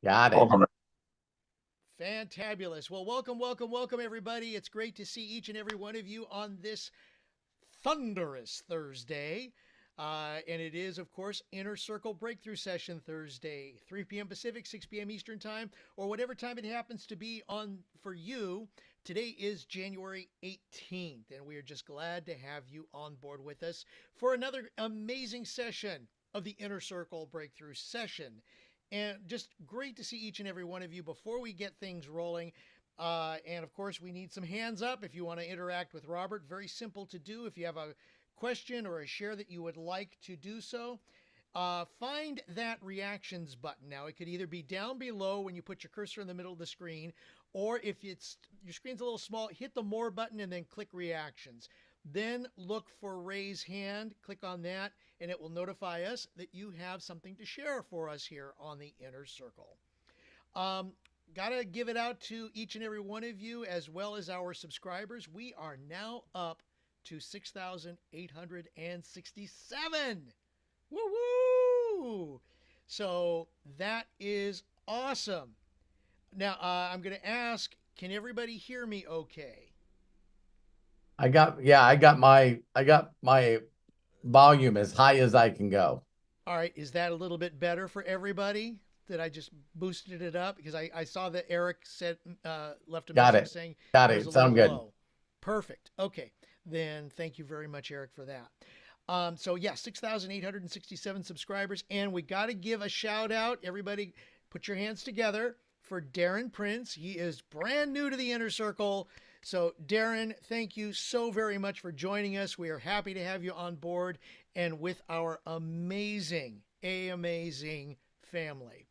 Got it. Welcome. Fantabulous. Well, welcome, everybody. It's great to see each and every one of you on this thunderous Thursday. And it is, of course, Inner Circle Breakthrough Session Thursday, 3 p.m. Pacific, 6 p.m. Eastern Time, or whatever time it happens to be on for you. Today is January 18th, and we are just glad to have you on board with us for another amazing session of the Inner Circle Breakthrough Session. And just great to see each and every one of you. Before we get things rolling, and of course, we need some hands up if you want to interact with Robert. Very simple to do. If you have a question or a share that you would like to do so, find that reactions button. Now, it could either be down below when you put your cursor in the middle of the screen, or if it's your screen's a little small, hit the more button and then click reactions. Then look for raise hand, click on that, and it will notify us that you have something to share for us here on the Inner Circle. Um, Gotta give it out to each and every one of you as well as our subscribers. We are now up to 6,867. Woo woo! So that is awesome. Now, I'm going to ask, can everybody hear me okay? I got my volume as high as I can go. All right, is that a little bit better for everybody? That I just boosted it up because I saw that Eric said left a Got message it. saying Got it was it. a Sound little good. low. Perfect. Okay, then thank you very much, Eric, for that. So yeah, 6,867 subscribers, and we got to give a shout out. Everybody, put your hands together for Darren Prince. He is brand new to the Inner Circle. So, Darren, thank you so very much for joining us. We are happy to have you on board and with our amazing family.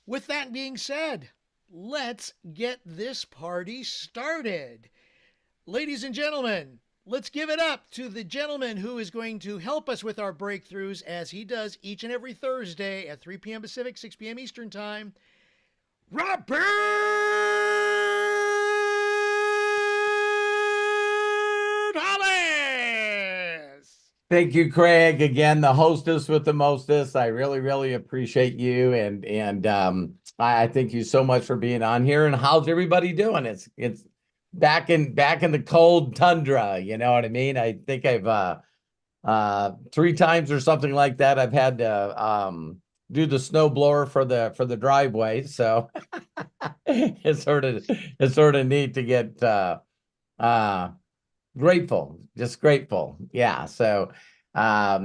With that being said, let's get this party started. Ladies and gentlemen, let's give it up to the gentleman who is going to help us with our breakthroughs as he does each and every Thursday at 3 p.m. Pacific, 6 p.m. Eastern Time. Robert Hollis! Thank you, Craig. Again, the hostess with the mostest. I really appreciate you and I thank you so much for being on here. And how's everybody doing? It's back in the cold tundra, you know what I mean? I think I've three times or something like that I've had to do the snow blower for the driveway. So it's sort of neat to get uh grateful, just grateful. Yeah. So, yeah,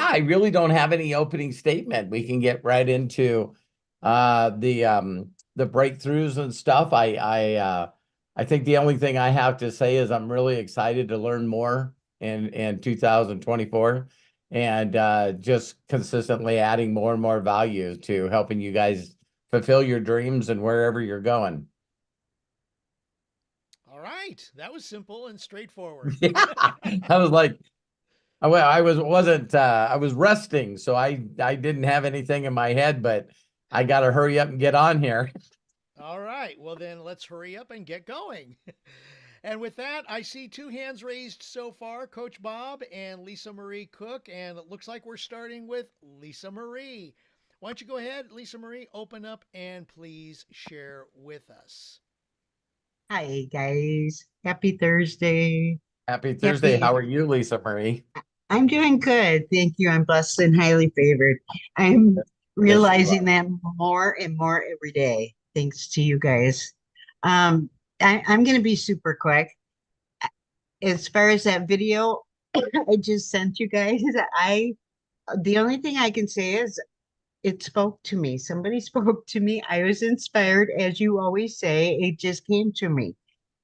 I really don't have any opening statement. We can get right into the breakthroughs and stuff. I think the only thing I have to say is I'm really excited to learn more in 2024 and just consistently adding more and more value to helping you guys fulfill your dreams and wherever you're going. All right, that was simple and straightforward. Yeah. I was like, well, I was resting, so I didn't have anything in my head, but I got to hurry up and get on here. All right, well, then let's hurry up and get going. And with that, I see two hands raised so far, Coach Bob and Lisa Marie Cook. And it looks like we're starting with Lisa Marie. Why don't you go ahead, Lisa Marie, open up and please share with us. Hi, guys. Happy Thursday. Happy Thursday. Happy. How are you, Lisa Marie? I'm doing good. Thank you. I'm blessed and highly favored. I'm Yes, you realizing are. that more and more every day, thanks to you guys. Um, I'm going to be super quick. As far as that video I just sent you guys, the only thing I can say is it spoke to me. Somebody spoke to me. I was inspired, as you always say. It just came to me.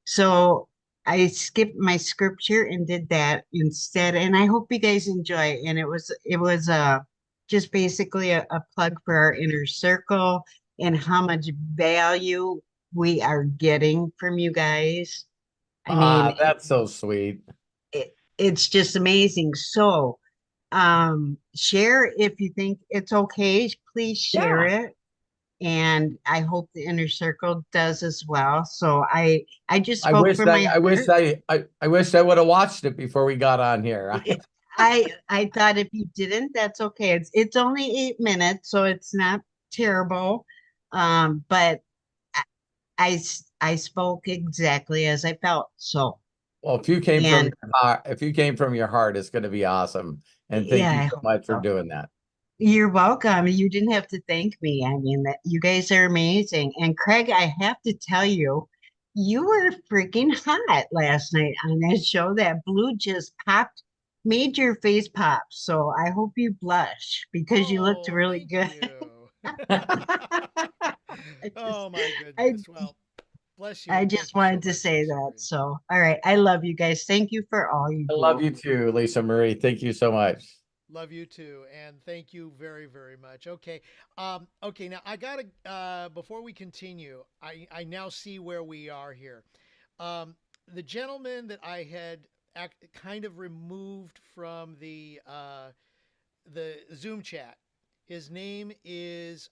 So I skipped my scripture and did that instead. And I hope you guys enjoy. And it was just basically a plug for our inner circle and how much value we are getting from you guys. I Ah, mean, that's so sweet. it's just amazing. So share if you think it's okay. Please share Yeah. it, and I hope the inner circle does as well. So I just I spoke wish from I my I wish heart. I wish I would have watched it before we got on here. I thought if you didn't, that's okay. It's only 8 minutes, so it's not. terrible. But I spoke exactly as I felt. So, Well, if you came from and your heart, if you came from your heart, it's going to be awesome. And thank yeah, you I so hope much for so. doing that. You're welcome. You didn't have to thank me. I mean, that you guys are amazing. And Craig, I have to tell you, you were freaking hot last night on that show. That blue just popped, made your face pop. So I hope you blush because you looked Oh, really thank good. you. I just, Oh my I, goodness. Well, bless you I and just thank you so wanted to much, say Lisa that. Marie. So, all right. I love you guys. Thank you for all you I love do. you too, Lisa Marie. Thank you so much. Love you too, and thank you very, very much. Okay, okay. Now I gotta. Before we continue, I now see where we are here. The gentleman that I had kind of removed from the Zoom chat, his name is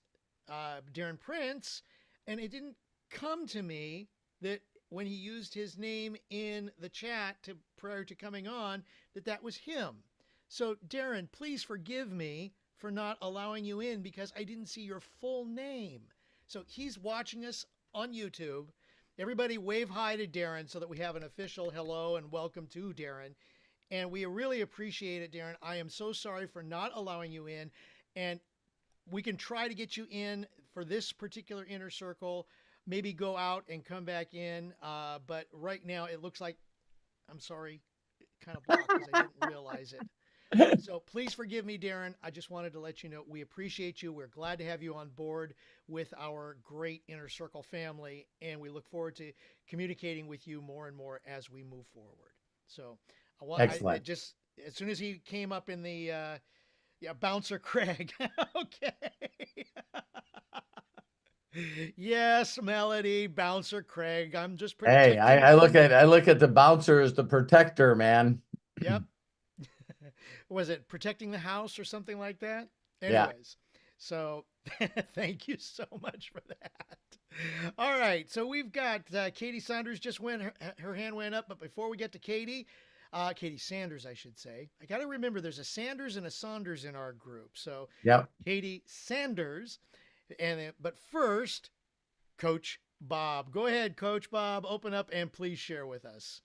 Darren Prince, and it didn't come to me that when he used his name in the chat prior to coming on, that was him. So, Darren, please forgive me for not allowing you in because I didn't see your full name. So, he's watching us on YouTube. Everybody wave hi to Darren so that we have an official hello and welcome to Darren. And we really appreciate it, Darren. I am so sorry for not allowing you in. And we can try to get you in for this particular inner circle, maybe go out and come back in. But right now, it looks like, I'm sorry, kind of blocked because I didn't realize it. So please forgive me, Darren. I just wanted to let you know we appreciate you. We're glad to have you on board with our great Inner Circle family, and we look forward to communicating with you more and more as we move forward. So I Excellent. just as soon as he came up in the yeah, Bouncer Craig. Okay. Yes, Melody, Bouncer Craig. I'm just Hey, protecting I look at the bouncer as the protector, man. Yep. Was it protecting the house or something like that? Yeah. Anyways, so thank you so much for that. All right, so we've got Katie Saunders just went, her hand went up, but before we get to Katie, Katie Sanders, I should say, I got to remember there's a Sanders and a Saunders in our group. So Yep. Katie Sanders, but first, Coach Bob. Go ahead, Coach Bob, open up and please share with us.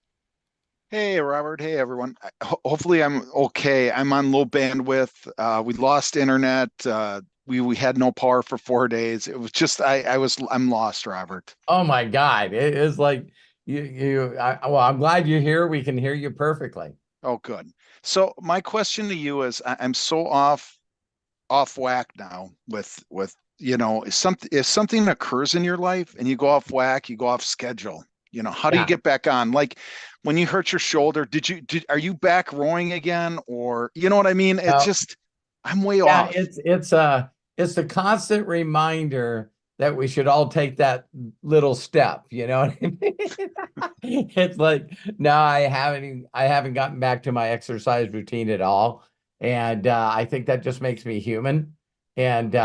Hey, Robert. Hey, everyone. Hopefully I'm okay. I'm on low bandwidth. We lost internet. We had no power for 4 days. It was just I'm lost, Robert. Oh my God. It is like well, I'm glad you're here. We can hear you perfectly. Oh, good. So my question to you is, I'm so off whack now with if something occurs in your life and you go off whack, you go off schedule. How do you Yeah. get back on? Like when you hurt your shoulder, are you back rowing again? Or you know what I mean? It's Now, just, I'm way yeah, off. it's a constant reminder that we should all take that little step, you know what I mean? It's like, no, I haven't gotten back to my exercise routine at all. And I think that just makes me human. And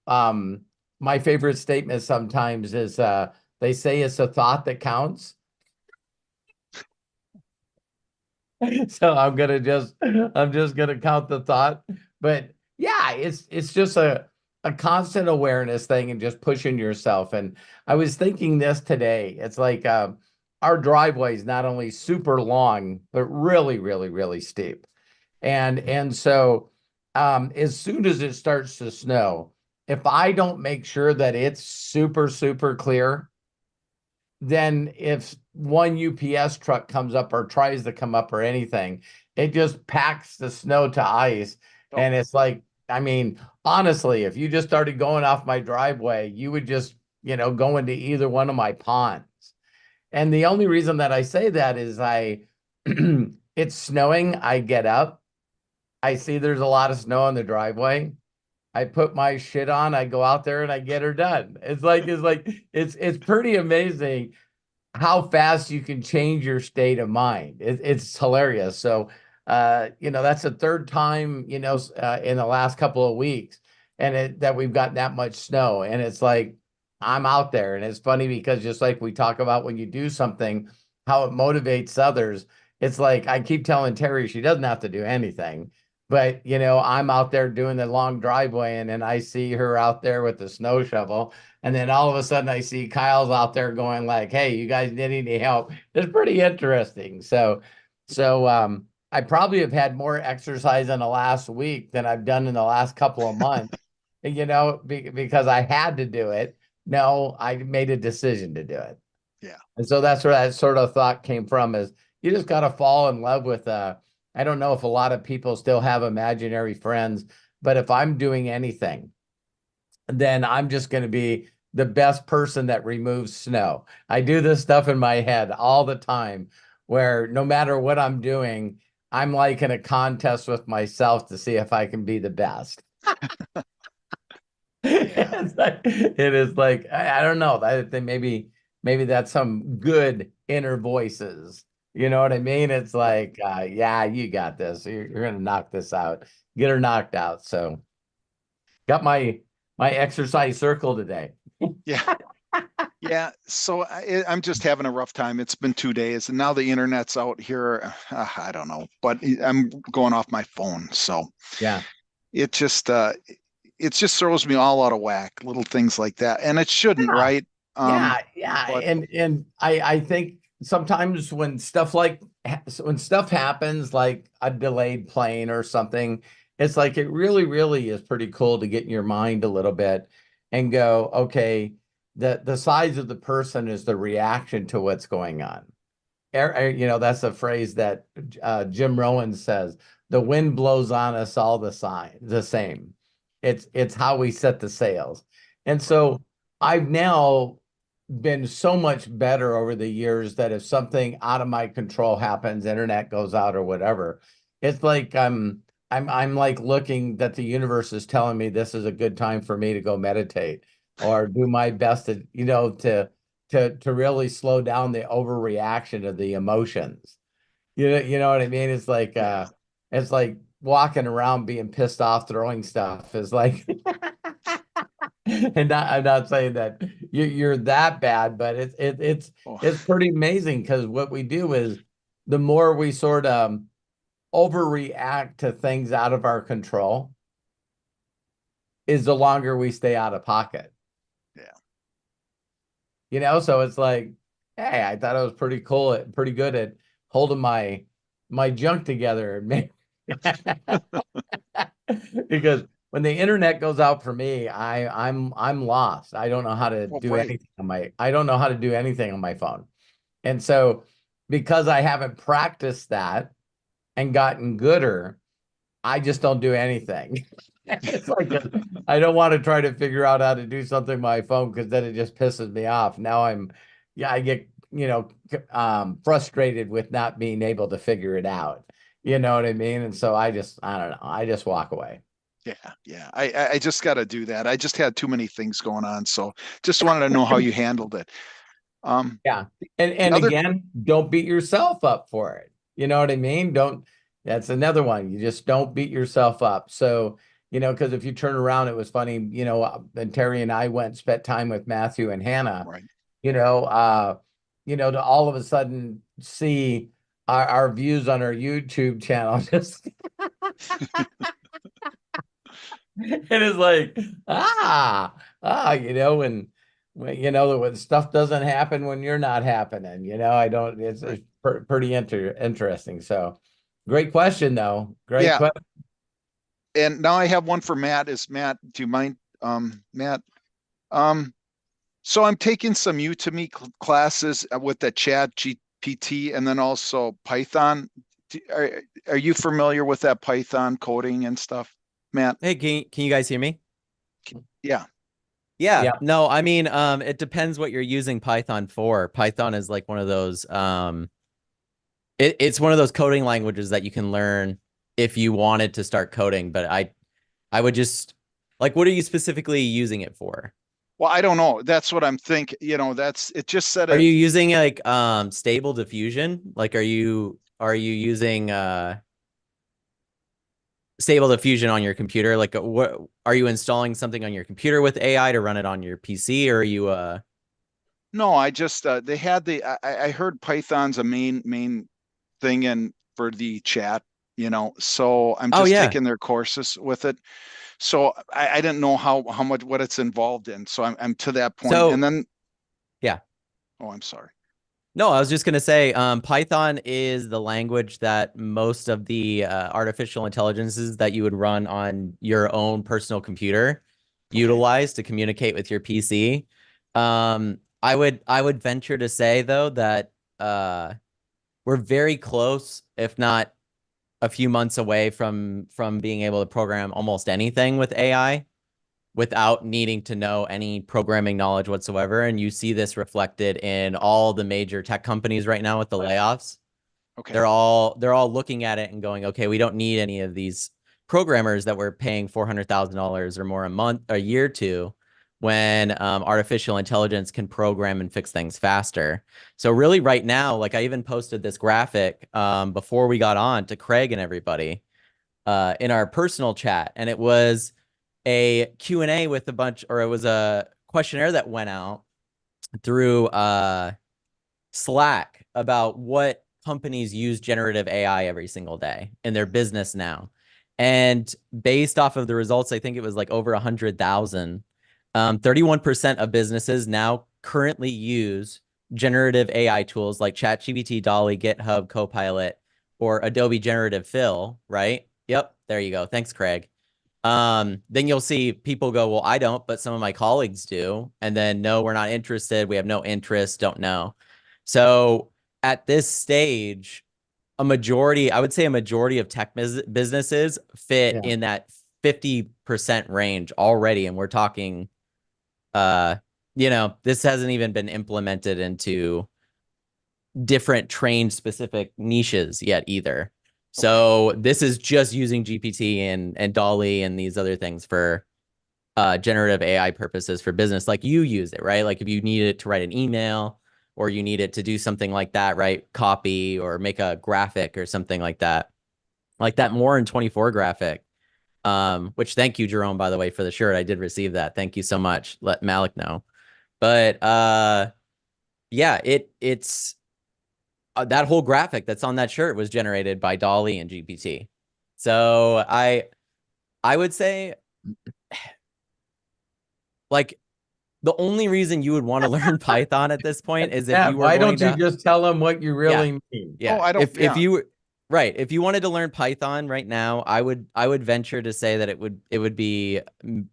um my favorite statement sometimes is they say it's a thought that counts. So I'm just gonna count the thought. But yeah, it's just a constant awareness thing and just pushing yourself. And I was thinking this today. It's like our driveway is not only super long, but really, really, really steep. And so as soon as it starts to snow, if I don't make sure that it's super, super clear, then if one UPS truck comes up or tries to come up or anything, it just packs the snow to ice. Oh, And it's like, I mean, honestly, if you just started going off my driveway, you would just, go into either one of my ponds. And the only reason that I say that is it's snowing, I get up, I see there's a lot of snow on the driveway. I put my shit on, I go out there and I get her done. It's pretty amazing how fast you can change your state of mind. It's hilarious. So, that's the third time, in the last couple of weeks that we've gotten that much snow. And it's like, I'm out there. And it's funny because just like we talk about when you do something, how it motivates others. It's like, I keep telling Terry, she doesn't have to do anything. But I'm out there doing the long driveway, and then I see her out there with the snow shovel, and then all of a sudden I see Kyle's out there going like, "Hey, you guys need any help?" It's pretty interesting. So I probably have had more exercise in the last week than I've done in the last couple of months, because I had to do it. No, I made a decision to do it. Yeah. And so that's where that sort of thought came from, is you just got to fall in love with I don't know if a lot of people still have imaginary friends, but if I'm doing anything, then I'm just going to be the best person that removes snow. I do this stuff in my head all the time, where no matter what I'm doing, I'm like in a contest with myself to see if I can be the best. Yeah. It is like, I don't know. I think maybe that's some good inner voices. You know what I mean? It's like, yeah, you got this. You're gonna knock this out. Get her knocked out. So got my exercise circle today. Yeah. Yeah. So I'm just having a rough time. It's been 2 days, and now the internet's out here. I don't know, but I'm going off my phone. So Yeah. it just throws me all out of whack, little things like that. And it shouldn't, Yeah. right? Yeah. But And I think sometimes when when stuff happens, like a delayed plane or something, it's like it really is pretty cool to get in your mind a little bit and go, okay, the size of the person is the reaction to what's going on. That's a phrase that Jim Rowan says, the wind blows on us all the same. It's how we set the sails. And so I've now been so much better over the years that if something out of my control happens, internet goes out or whatever, it's like I'm like looking that the universe is telling me this is a good time for me to go meditate or do my best to really slow down the overreaction of the emotions. You know what I mean? yeah, It's like walking around being pissed off, throwing stuff is like and I'm not saying that you're that bad, but oh, it's pretty amazing because what we do is the more we sort of overreact to things out of our control is the longer we stay out of pocket. yeah. So it's like, hey, I thought I was pretty cool, pretty good at holding my junk together. Because when the internet goes out for me, I'm lost. I don't know how to Well, do right. anything I don't know how to do anything on my phone. And so because I haven't practiced that and gotten gooder, I just don't do anything. It's like I don't want to try to figure out how to do something on my phone because then it just pisses me off. Now I get, frustrated with not being able to figure it out. You know what I mean? And so I don't know. I just walk away. Yeah, yeah. I just got to do that. I just had too many things going on, so just wanted to know how you handled it. Yeah. The And other, again, don't beat yourself up for it. You know what I mean? That's another one. You just don't beat yourself up. So, because if you turn around, it was funny, and Terry and I went and spent time with Matthew and Hannah, right? you know, uh, to all of a sudden see our views on our YouTube channel just it is like, when stuff doesn't happen when you're not happening, I don't, Right. it's pretty interesting. So great question though. Great Yeah. question. And now I have one for Matt. Is Matt, do you mind, Matt? Um, so I'm taking some Udemy classes with the Chat GPT and then also Python. Are you familiar with that Python coding and stuff, Matt? Hey, can you guys hear me? Yeah. Yeah, Yeah. no, I mean, it depends what you're using Python for. Python is like one of those, it's one of those coding languages that you can learn if you wanted to start coding, but I would just, like, what are you specifically using it for? Well, I don't know. That's what I'm thinking. It just said Are it. you using like, Stable Diffusion? Like, are you using, Stable Diffusion on your computer? Like, what are you installing something on your computer with AI to run it on your PC, or are you No, I just I heard Python's a main thing in for the chat you know, so I'm Oh just yeah. taking their courses with it. So I didn't know how much, what it's involved in. So I'm to that point. And So then, yeah. oh, I'm sorry. No, I was just gonna say, Python is the language that most of the artificial intelligences that you would run on your own personal computer Okay. utilize to communicate with your PC. I would venture to say though that we're very close, if not a few months away from being able to program almost anything with AI without needing to know any programming knowledge whatsoever. And you see this reflected in all the major tech companies right now with the layoffs. Okay. They're all looking at it and going, okay, we don't need any of these programmers that we're paying $400,000 or more a year to, when artificial intelligence can program and fix things faster. So really right now, like I even posted this graphic before we got on to Craig and everybody in our personal chat, and it was a Q&A with a bunch, or it was a questionnaire that went out through Slack about what companies use generative AI every single day in their business now. And based off of the results, I think it was like over 100,000. 31% of businesses now currently use generative AI tools like ChatGPT, Dolly, GitHub, Copilot, or Adobe Generative Fill, right? Yep, there you go. Thanks, Craig. Then you'll see people go, well, I don't, but some of my colleagues do. And then, no, we're not interested. We have no interest, don't know. So at this stage, I would say a majority of tech businesses fit Yeah. in that 50% range already. And we're talking, this hasn't even been implemented into different trained specific niches yet either. So this is just using GPT and Dolly and these other things for generative AI purposes for business, like you use it, right? Like if you need it to write an email or you need it to do something like that, right? Copy or make a graphic or something like that. Like that more in 24 graphic. Which thank you, Jerome, by the way, for the shirt. I did receive that. Thank you so much. Let Malik know. But yeah, it's that whole graphic that's on that shirt was generated by Dolly and GPT. So I would say like the only reason you would want to learn Python at this point is if Yeah, you were why going don't you to, just tell them what you yeah, really mean? yeah. Oh, I don't, If yeah. you right, if you wanted to learn Python right now, I would venture to say that it would be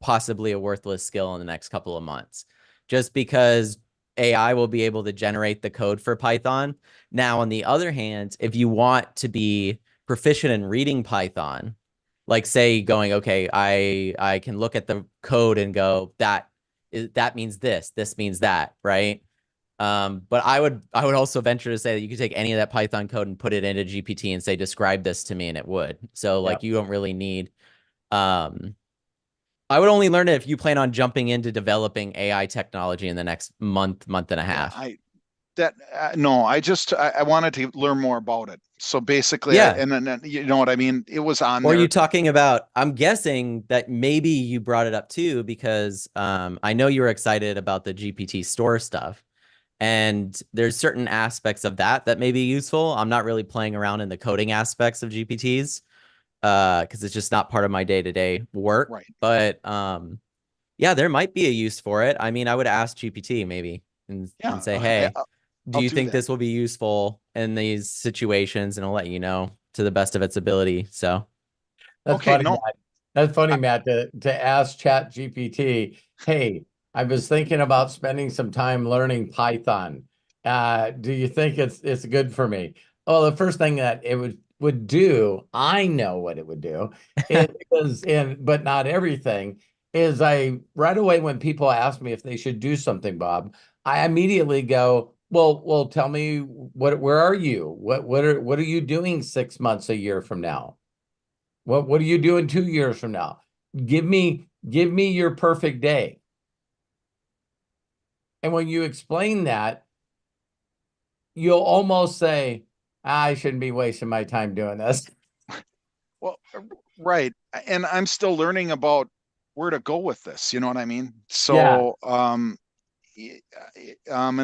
possibly a worthless skill in the next couple of months, just because AI will be able to generate the code for Python. Now, on the other hand, if you want to be proficient in reading Python, like say going, okay, I can look at the code and go, that means this means that, right? But I would also venture to say that you could take any of that Python code and put it into GPT and say, describe this to me, and it would. So like Yep. you don't really need I would only learn it if you plan on jumping into developing AI technology in the next month and a Yeah, half. no, I wanted to learn more about it. So basically, Yeah. and then you know what I mean? It was on Or are you there. talking about, I'm guessing that maybe you brought it up too, because I know you were excited about the GPT store stuff. And there's certain aspects of that may be useful. I'm not really playing around in the coding aspects of GPTs because it's just not part of my day-to-day work. Right. But yeah, there might be a use for it. I mean, I would ask GPT maybe Yeah, and say, hey, do I'll you do think that. this will be useful in these situations? And I'll let you know to the best of its ability. So That's Okay, funny, no, Matt. That's funny, Matt, to ask Chat GPT, hey, I was thinking about spending some time learning Python. Do you think it's good for me? Oh, the first thing that it would do, I know what it would do, but not everything, is I right away when people ask me if they should do something, Bob, I immediately go, well, tell me where are you? What are you doing 6 months, a year from now? What are you doing 2 years from now? Give me your perfect day. And when you explain that, you'll almost say, I shouldn't be wasting my time doing this. well, right. And I'm still learning about where to go with this. You know what I mean? Yeah. So, and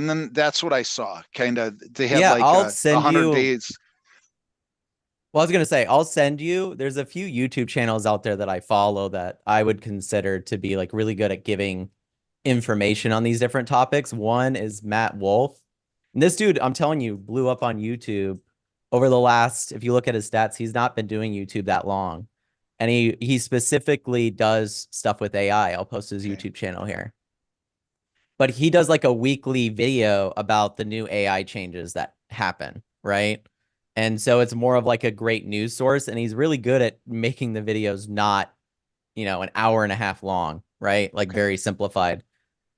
then that's what I saw. Kind of, they had yeah, like I'll a send 100 you. days. Well, I was gonna say, I'll send you. There's a few YouTube channels out there that I follow that I would consider to be like really good at giving information on these different topics. One is Matt Wolf. And this dude, I'm telling you, blew up on YouTube over the last, if you look at his stats, he's not been doing YouTube that long. And he specifically does stuff with AI. I'll post his YouTube channel here. But he does like a weekly video about the new AI changes that happen, right? And so it's more of like a great news source, and he's really good at making the videos not, an hour and a half long, right? Like very simplified.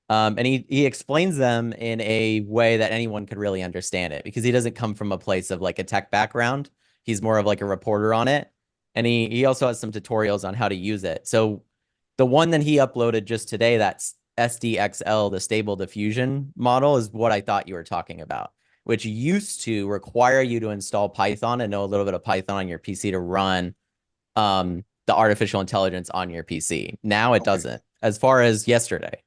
And he explains them in a way that anyone could really understand it, because he doesn't come from a place of like a tech background. He's more of like a reporter on it. And he also has some tutorials on how to use it. So the one that he uploaded just today, that's SDXL, the stable diffusion model, is what I thought you were talking about, which used to require you to install Python and know a little bit of Python on your PC to run the artificial intelligence on your PC. Now it doesn't, as far as yesterday.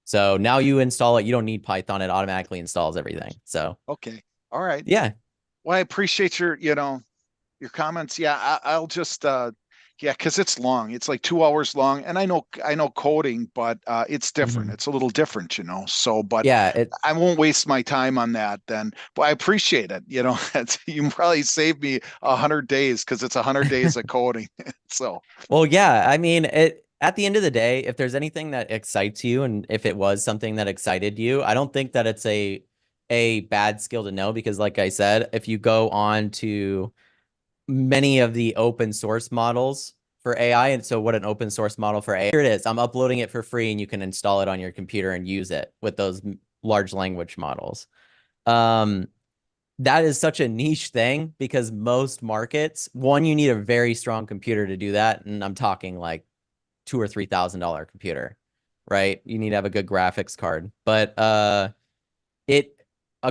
So now you install it, you don't need Python, it automatically installs everything. So Okay. All right. yeah. Well, I appreciate your comments. Yeah, I'll just yeah, because it's long. It's like 2 hours long, and I know coding, but it's different. It's a little different, So, but Yeah, I won't waste my time on that then. But I appreciate it. You probably saved me 100 days, because it's 100 days of coding. So, well, yeah, I mean, at the end of the day, if there's anything that excites you, and if it was something that excited you, I don't think that it's a bad skill to know, because like I said, if you go on to many of the open source models for AI, and so what an open source model for AI, here it is. I'm uploading it for free, and you can install it on your computer and use it with those large language models. That is such a niche thing, because most markets, one, you need a very strong computer to do that, and I'm talking like $2,000 or $3,000 computer, right? You need to have a good graphics card. But a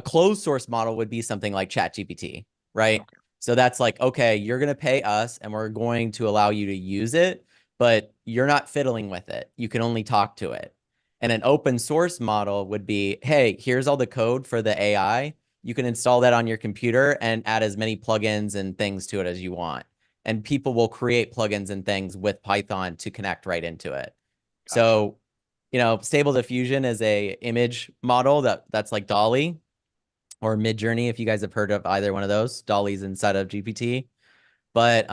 closed source model would be something like ChatGPT, right? Okay. So that's like, okay, you're going to pay us and we're going to allow you to use it, but you're not fiddling with it. You can only talk to it. And an open source model would be, hey, here's all the code for the AI. You can install that on your computer and add as many plugins and things to it as you want. And people will create plugins and things with Python to connect right into it. Gotcha. So, Stable Diffusion is a image model that's like DALL-E or Midjourney, if you guys have heard of either one of those. DALL-E's inside of GPT. But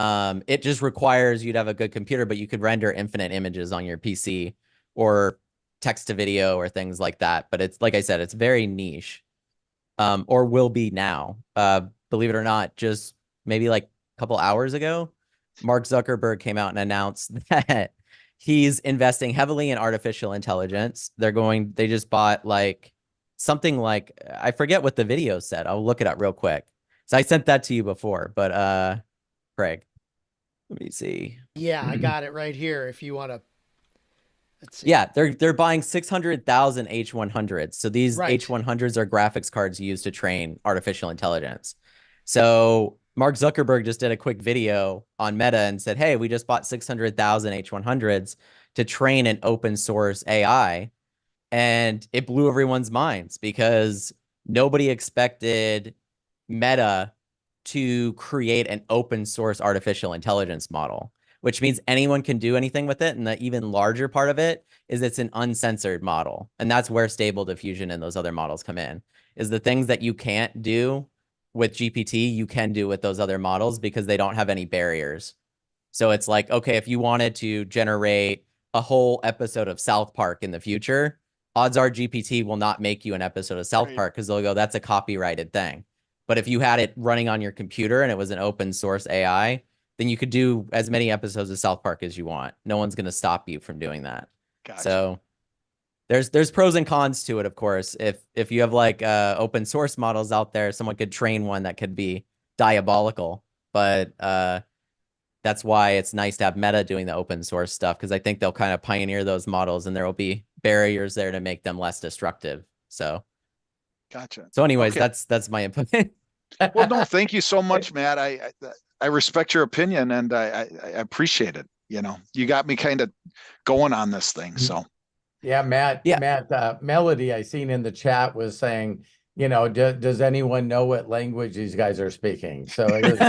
it just requires you to have a good computer, but you could render infinite images on your PC or text to video or things like that. But it's, like I said, it's very niche, or will be now. Believe it or not, just maybe like a couple hours ago, Mark Zuckerberg came out and announced that he's investing heavily in artificial intelligence. They just bought like something like, I forget what the video said. I'll look it up real quick. So I sent that to you before, but Craig, let me see. Yeah, I got it right here if you want to. Let's see. Yeah, they're buying 600,000 H100s. So these Right. H100s are graphics cards used to train artificial intelligence. So Mark Zuckerberg just did a quick video on Meta and said, hey, we just bought 600,000 H100s to train an open source AI. And it blew everyone's minds, because nobody expected Meta to create an open source artificial intelligence model, which means anyone can do anything with it. And the even larger part of it is it's an uncensored model. And that's where Stable Diffusion and those other models come in, is the things that you can't do with GPT, you can do with those other models, because they don't have any barriers. So it's like, okay, if you wanted to generate a whole episode of South Park in the future, odds are GPT will not make you an episode of South Park, because they'll go, that's a copyrighted thing. But if you had it running on your computer and it was an open source AI, then you could do as many episodes of South Park as you want. No one's going to stop you from doing that. Gotcha. So there's pros and cons to it, of course. If you have like open source models out there, someone could train one that could be diabolical. But that's why it's nice to have Meta doing the open source stuff, because I think they'll kind of pioneer those models, and there will be barriers there to make them less destructive. So, Gotcha. So anyways, Okay. that's my input. Well, no, thank you so much, Matt. I respect your opinion, and I appreciate it. You got me kind of going on this thing. So Yeah, Matt, Yeah. Melody, I seen in the chat was saying does anyone know what language these guys are speaking? So it is.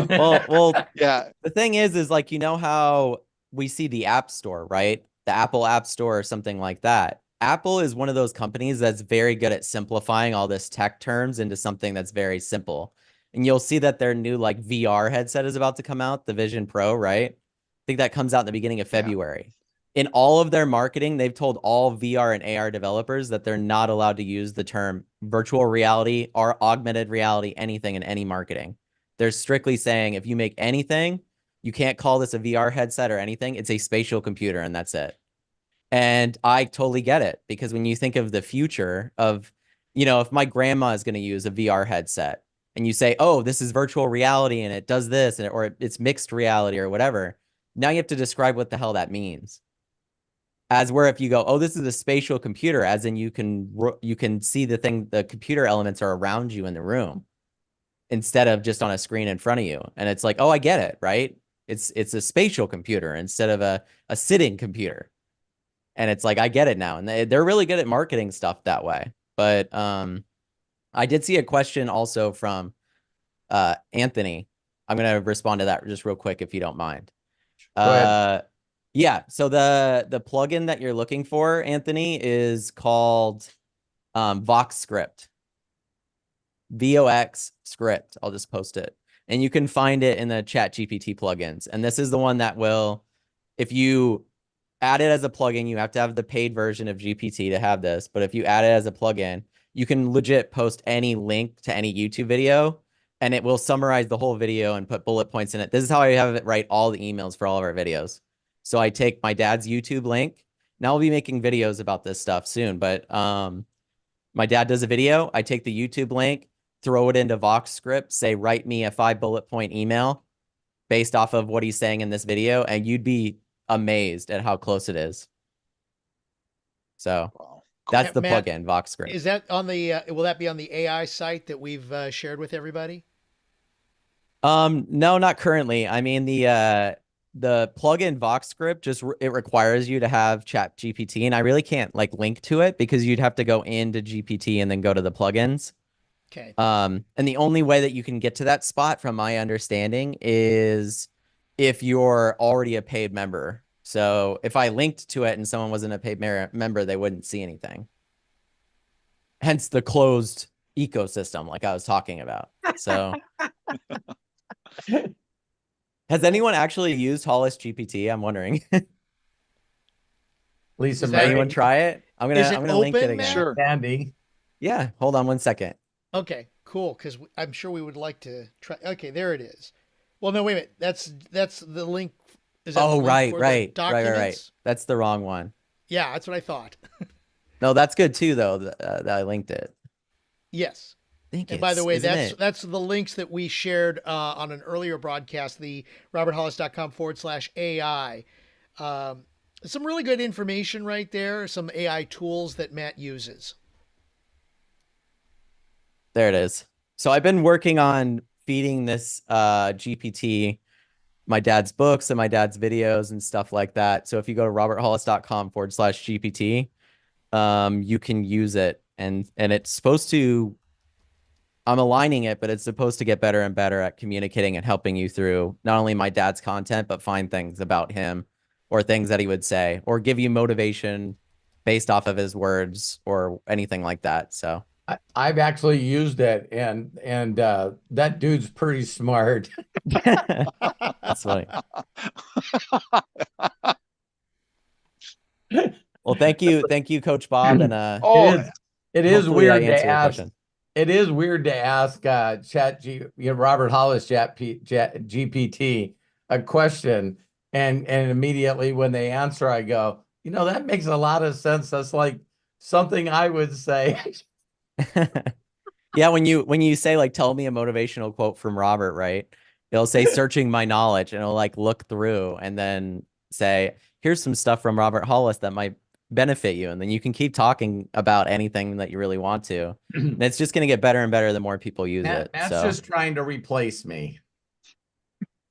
Well, Yeah. the thing is like, you know how we see the App Store, right? The Apple App Store or something like that. Apple is one of those companies that's very good at simplifying all this tech terms into something that's very simple. And you'll see that their new like VR headset is about to come out, the Vision Pro, right? I think that comes out in the beginning of February. In all of their marketing, they've told all VR and AR developers that they're not allowed to use the term virtual reality or augmented reality, anything in any marketing. They're strictly saying if you make anything, you can't call this a VR headset or anything. It's a spatial computer and that's it. And I totally get it because when you think of the future of, if my grandma is going to use a VR headset and you say, oh, this is virtual reality and it does this or it's mixed reality or whatever, now you have to describe what the hell that means. As where if you go, oh, this is a spatial computer, as in you can see the computer elements are around you in the room instead of just on a screen in front of you. And it's like, oh, I get it, right? It's a spatial computer instead of a sitting computer. And it's like, I get it now. And they're really good at marketing stuff that way. But I did see a question also from Anthony. I'm going to respond to that just real quick if you don't mind. Go ahead. Yeah, so the plugin that you're looking for, Anthony, is called Vox Script. VOX Script. I'll just post it. And you can find it in the ChatGPT plugins. And this is the one that will, if you add it as a plugin, you have to have the paid version of GPT to have this. But if you add it as a plugin, you can legit post any link to any YouTube video and it will summarize the whole video and put bullet points in it. This is how I have it write all the emails for all of our videos. So I take my dad's YouTube link. Now I'll be making videos about this stuff soon, but my dad does a video. I take the YouTube link, throw it into Vox Script, say, write me a 5 bullet point email based off of what he's saying in this video. And you'd be amazed at how close it is. So Wow. that's the Matt, plugin, Vox Script. Is that on the, will that be on the AI site that we've shared with everybody? No, not currently. I mean, the plugin Vox Script it requires you to have Chat GPT, and I really can't like link to it because you'd have to go into GPT and then go to the plugins. Okay. And the only way that you can get to that spot, from my understanding, is if you're already a paid member. So if I linked to it and someone wasn't a paid member, they wouldn't see anything. Hence the closed ecosystem, like I was talking about. So. Has anyone actually used Hollis GPT? I'm wondering. Lisa, Is that- May, Anyone try it? I'm gonna link it open, again. Matt? Sure. Andy. Yeah, hold on one second. Okay, cool. Because I'm sure we would like to try. Okay, there it is. Well, no, wait a minute. That's the link. Is that the Oh, link right, for the right. documents? That's the wrong one. Yeah, that's what I thought. No, that's good too, though. That I linked it. Yes. I think And by the way, isn't it? that's the links that we shared on an earlier broadcast, the roberthollis.com/AI. Some really good information right there. Some AI tools that Matt uses. There it is. So I've been working on feeding this GPT my dad's books and my dad's videos and stuff like that. So if you go to roberthollis.com/GPT, you can use it, and it's supposed to. I'm aligning it, but it's supposed to get better and better at communicating and helping you through not only my dad's content, but find things about him or things that he would say or give you motivation based off of his words or anything like that. So I've actually used it, and that dude's pretty smart. that's funny. Well, thank you, Coach Bob, and Oh, It is hopefully I weird to answered your ask. question. It is weird to ask Robert Hollis GPT a question, and immediately when they answer, I go, that makes a lot of sense. That's like something I would say. Yeah, when you say like, tell me a motivational quote from Robert, right? It'll say searching my knowledge, and it'll like look through and then say, here's some stuff from Robert Hollis that might benefit you. And then you can keep talking about anything that you really want to. And it's just going to get better and better the more people use it. Matt's So just trying to replace me.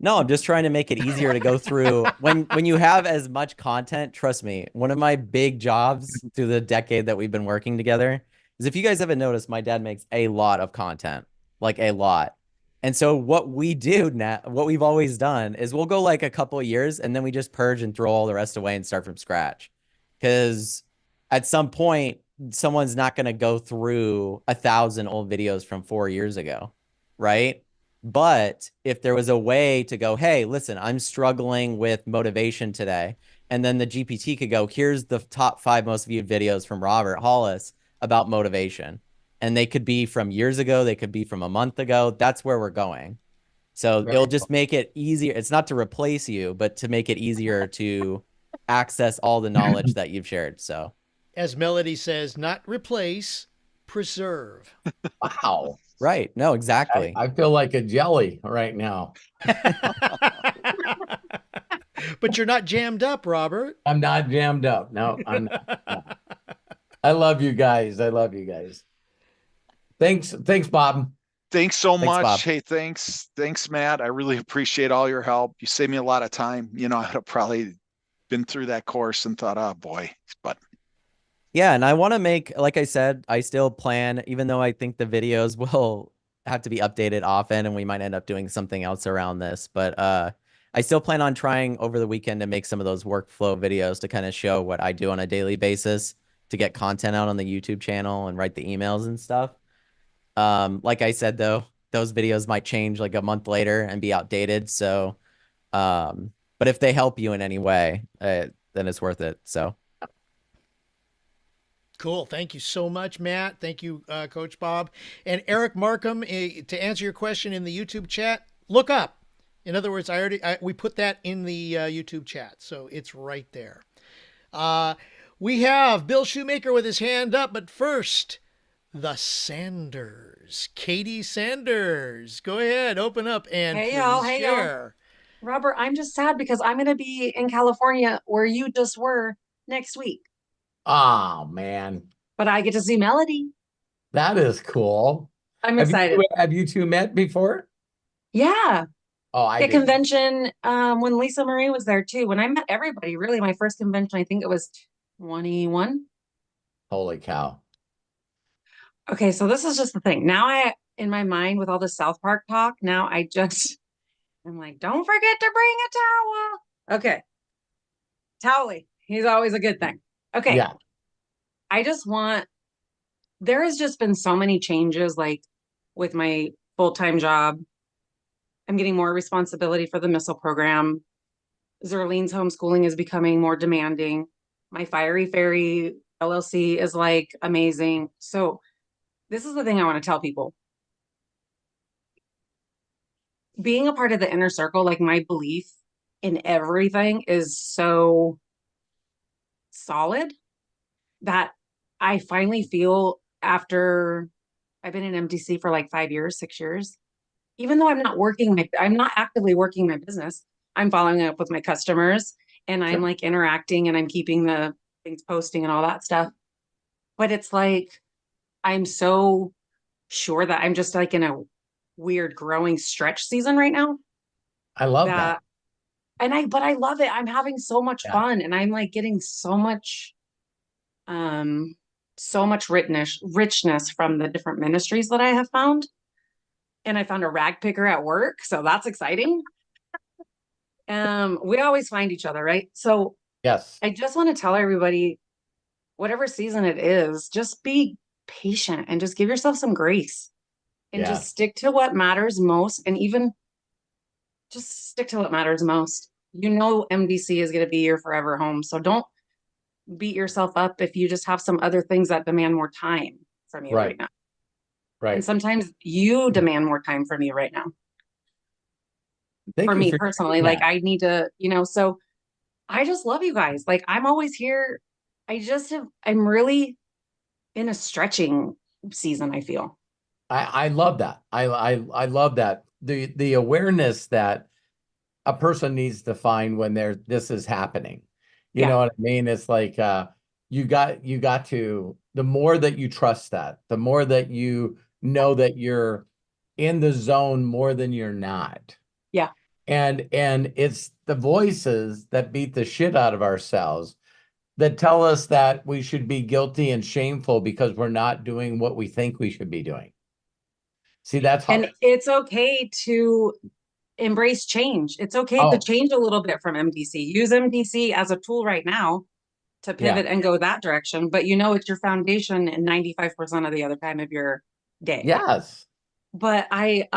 no, I'm just trying to make it easier to go through when you have as much content. Trust me, one of my big jobs through the decade that we've been working together is if you guys haven't noticed, my dad makes a lot of content, like a lot. And so what we do now, what we've always done is we'll go like a couple of years and then we just purge and throw all the rest away and start from scratch. Because at some point, someone's not going to go through 1,000 old videos from 4 years ago, right? But if there was a way to go, hey, listen, I'm struggling with motivation today. And then the GPT could go, here's the top 5 most viewed videos from Robert Hollis about motivation. And they could be from years ago. They could be from a month ago. That's where we're going. So Very it'll just make it easier. It's not to replace you, but to make it easier to access all the knowledge that you've shared. So As Melody says, not replace, preserve. Wow. right. No, exactly. I feel like a jelly right now. But you're not jammed up, Robert. I'm not jammed up. No, I'm not. I love you guys. I love you guys. Thanks, Bob. Thanks so Thanks, much. Bob. Hey, thanks, Matt. I really appreciate all your help. You saved me a lot of time. You know, I'd have probably been through that course and thought, oh boy, but Yeah, and I want to make, like I said, I still plan, even though I think the videos will have to be updated often and we might end up doing something else around this, but I still plan on trying over the weekend to make some of those workflow videos to kind of show what I do on a daily basis to get content out on the YouTube channel and write the emails and stuff. Like I said, though, those videos might change like a month later and be outdated. So, but if they help you in any way, then it's worth it. So. Cool. Thank you so much, Matt. Thank you, Coach Bob. And Eric Markham, to answer your question in the YouTube chat, look up. In other words, we put that in the YouTube chat, so it's right there. We have Bill Shoemaker with his hand up, but first, the Sanders. Katie Sanders. Go ahead, open up and Hey, please y'all. Hey, y'all. share. Robert, I'm just sad because I'm going to be in California where you just were next week, Oh man, but I get to see Melody. that is cool. I'm Have excited. have you two met before? Yeah. Oh, I At didn't. convention, when Lisa Marie was there too. When I met everybody, really, my first convention, I think it was 21. Holy cow. Okay, so this is just the thing. Now in my mind, with all the South Park talk, now I'm like, don't forget to bring a towel. Okay. Towel. He's always a good thing. Okay. Yeah. There has just been so many changes, like with my full-time job. I'm getting more responsibility for the missile program. Zerlene's homeschooling is becoming more demanding. My Fiery Fairy LLC is like amazing. So this is the thing I want to tell people. Being a part of the inner circle, like my belief in everything is so solid that I finally feel after I've been in MDC for like 5 years, 6 years, even though I'm not actively working my business, I'm following up with my customers and I'm like interacting and I'm keeping the things posting and all that stuff. But it's like, I'm so sure that I'm just like in a weird growing stretch season right now. I love that. But I love it. I'm having so much Yeah. fun and I'm like getting so much richness from the different ministries that I have found. And I found a rag picker at work, so that's exciting. We always find each other, right? So Yes. I just want to tell everybody, whatever season it is, just be patient and just give yourself some grace and just stick to what matters most. And even just stick to what matters most. You know, MDC is going to be your forever home. So don't beat yourself up if you just have some other things that demand more time from you right now. Right. And sometimes you demand more time from me right now. Thank For you me for personally, sharing like that. I need to, so I just love you guys. Like I'm always here. I'm really in a stretching season, I feel. I love that. I love that. The awareness that a person needs to find when this is happening. You know what I mean? It's like you got to, the more that you trust that, the more that you know that you're in the zone more than you're not. Yeah. And it's the voices that beat the shit out of ourselves that tell us that we should be guilty and shameful because we're not doing what we think we should be doing. See, that's how. And it's okay to embrace change. It's okay to Oh, change a little bit from MDC. Use MDC as a tool right now to yeah. pivot and go that direction, but you know it's your foundation and 95% of the other time of your day. Yes. But I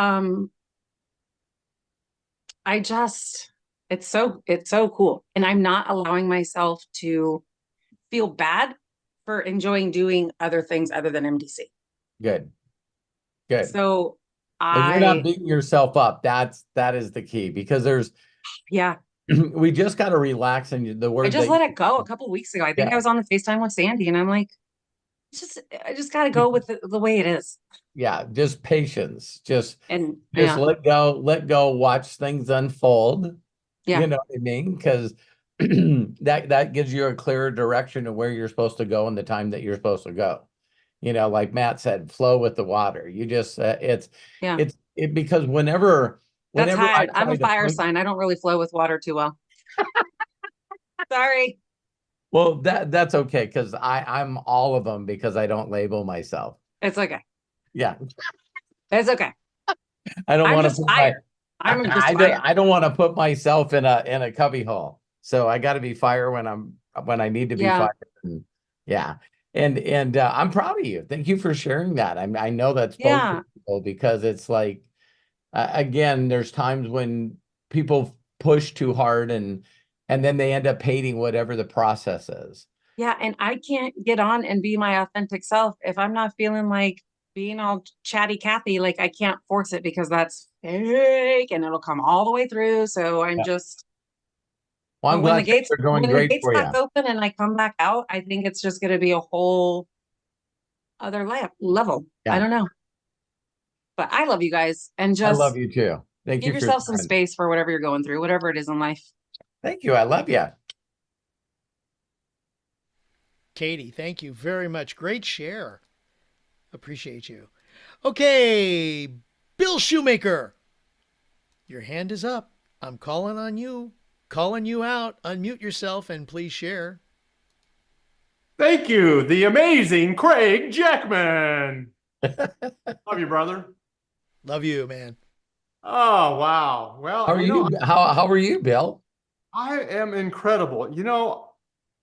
just it's so cool. And I'm not allowing myself to feel bad for enjoying doing other things other than MDC. Good. Good. So If you're not beating yourself up, that is the key, because yeah, we just got to relax. And the word I just that let it go a couple of weeks ago. I think Yeah. I was on the FaceTime with Sandy and I'm like, I just got to go with the way it is. yeah, just patience. Just Yeah, let go, watch things unfold. yeah, You know what I mean? Because that gives you a clearer direction of where you're supposed to go and the time that you're supposed to go. You know, like Matt said, flow with the water. You just yeah. because whenever That's I how I'm try a to fire think, sign. I don't really flow with water too well. Sorry. well, that's okay, because I'm all of them because I don't label myself. It's okay. Yeah, It's okay. I don't I'm want to just put fire. I'm just fire. I don't want to put myself in a cubby hole. So I got to be fire when I need to be Yeah. fire. And, yeah. And I'm proud of you. Thank you for sharing that. I know that's both Yeah. people, because it's like, again, there's times when people push too hard and then they end up hating whatever the process is. Yeah. And I can't get on and be my authentic self if I'm not feeling like being all chatty Cathy. Like I can't force it because that's fake and it'll come all the way through. So I'm Yeah. just, Well, I'm but when the glad things gates are going when the great gates for you. crack open and I come back out, I think it's just gonna be a whole other level. I Yeah. don't know. But I love you guys and I love just you too. Thank give you for yourself some sharing. space for whatever you're going through, whatever it is in life. Thank you. I love you. Katie, thank you very much. Great share. Appreciate you. Okay, Bill Shoemaker, your hand is up. I'm calling on you, calling you out. Unmute yourself and please share. Thank you, the amazing Craig Jackman. Love you, brother. Love you, man. Oh, wow. Well, How are you? How are you, Bill? I am incredible.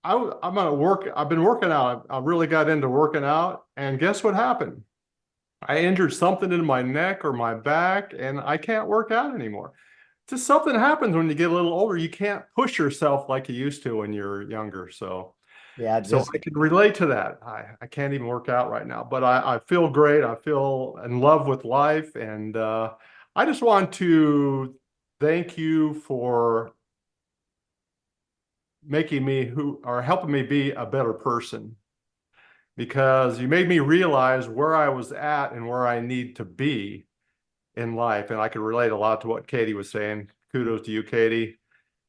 I'm gonna work. I've been working out. I really got into working out, and guess what happened? I injured something in my neck or my back, and I can't work out anymore. Just something happens when you get a little older. You can't push yourself like you used to when you're younger. So Yeah, I can relate to that. I can't even work out right now, but I feel great. I feel in love with life. And I just want to thank you for making me helping me be a better person, because you made me realize where I was at and where I need to be in life. And I can relate a lot to what Katie was saying. Kudos to you, Katie.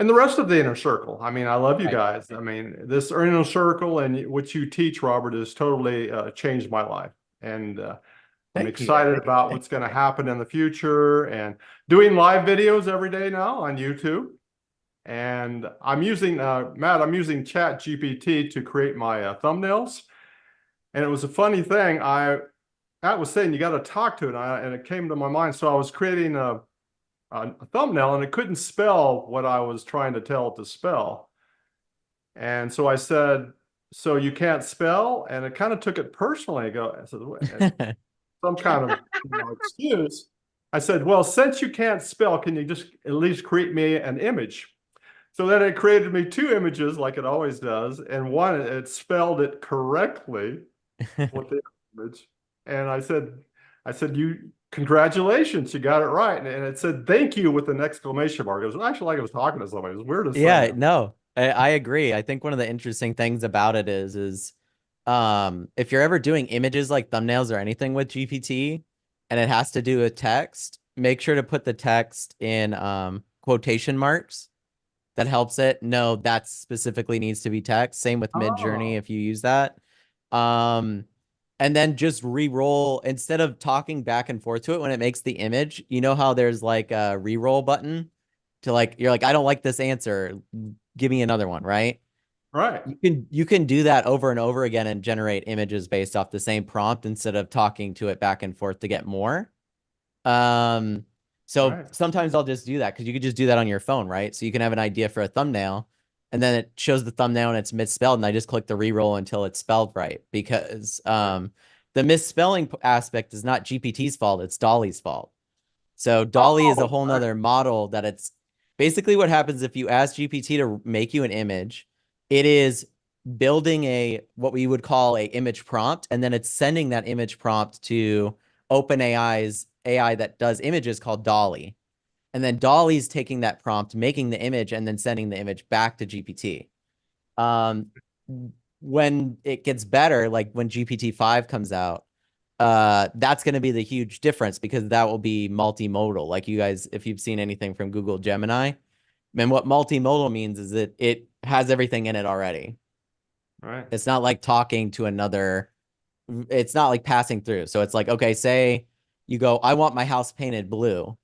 And the rest of the inner circle. I mean, I love you guys. I mean, this inner circle and what you teach, Robert, has totally changed my life. And I'm excited about what's going to happen in the future, and doing live videos every day now on YouTube. And I'm using, Matt, I'm using Chat GPT to create my thumbnails. And it was a funny thing. Matt was saying you got to talk to it, and it came to my mind. So I was creating a thumbnail, and it couldn't spell what I was trying to tell it to spell. And so I said, "So you can't spell?" And it kind of took it personally. I said, some kind of excuse. I said, "Well, since you can't spell, can you just at least create me an image?" So then it created me two images like it always does. And one, it spelled it correctly with the image. And I said, congratulations, you got it right. And it said, thank you, with an exclamation mark. It was actually like I was talking to somebody. It was weird to say. Yeah, no, I agree. I think one of the interesting things about it is if you're ever doing images like thumbnails or anything with GPT and it has to do with text, make sure to put the text in quotation marks. That helps it. No, that specifically needs to be text. Same with Midjourney if you use that. And then just re-roll instead of talking back and forth to it when it makes the image. You know how there's like a re-roll button to like, you're like, I don't like this answer. Give me another one, right? Right. You can do that over and over again and generate images based off the same prompt instead of talking to it back and forth to get more. So Right. sometimes I'll just do that because you could just do that on your phone, right? So you can have an idea for a thumbnail and then it shows the thumbnail and it's misspelled and I just click the reroll until it's spelled right because the misspelling aspect is not GPT's fault, it's Dolly's fault. So Dolly is a whole nother model that it's basically what happens if you ask GPT to make you an image, it is building what we would call a image prompt, and then it's sending that image prompt to OpenAI's AI that does images called Dolly. And then Dolly's taking that prompt, making the image, and then sending the image back to GPT. When it gets better, like when GPT-5 comes out, that's going to be the huge difference because that will be multimodal. Like you guys, if you've seen anything from Google Gemini, and what multimodal means is that it has everything in it already. Right. It's not like talking to another, it's not like passing through. So it's like, okay, say you go, I want my house painted blue.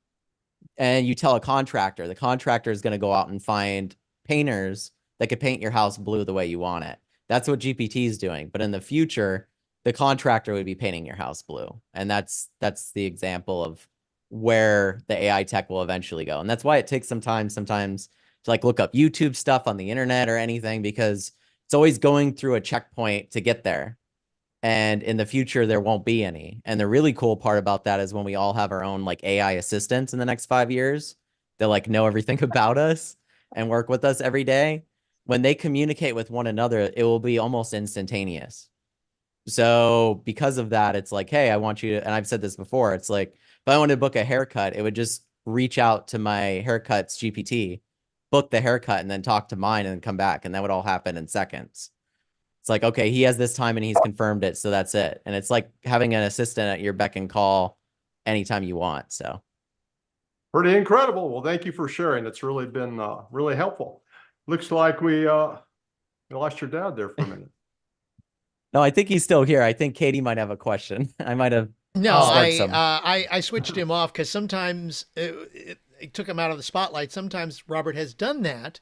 And you tell a contractor, the contractor is going to go out and find painters that could paint your house blue the way you want it. That's what GPT is doing. But in the future, the contractor would be painting your house blue. And that's the example of where the AI tech will eventually go. And that's why it takes some time sometimes to like look up YouTube stuff on the internet or anything, because it's always going through a checkpoint to get there. And in the future, there won't be any. And the really cool part about that is when we all have our own like AI assistants in the next 5 years that like know everything about us and work with us every day. When they communicate with one another, it will be almost instantaneous. So because of that, it's like, hey, I want you to, and I've said this before, it's like, if I wanted to book a haircut, it would just reach out to my haircuts GPT, book the haircut, and then talk to mine and then come back. And that would all happen in seconds. It's like, okay, he has this time and he's confirmed it, so that's it. And it's like having an assistant at your beck and call anytime you want. So Pretty incredible. Well, thank you for sharing. It's really been really helpful. Looks like we lost your dad there for a minute. no, I think he's still here. I think Katie might have a question. I might have No, sparked some. I switched him off because sometimes it took him out of the spotlight. Sometimes Robert has done that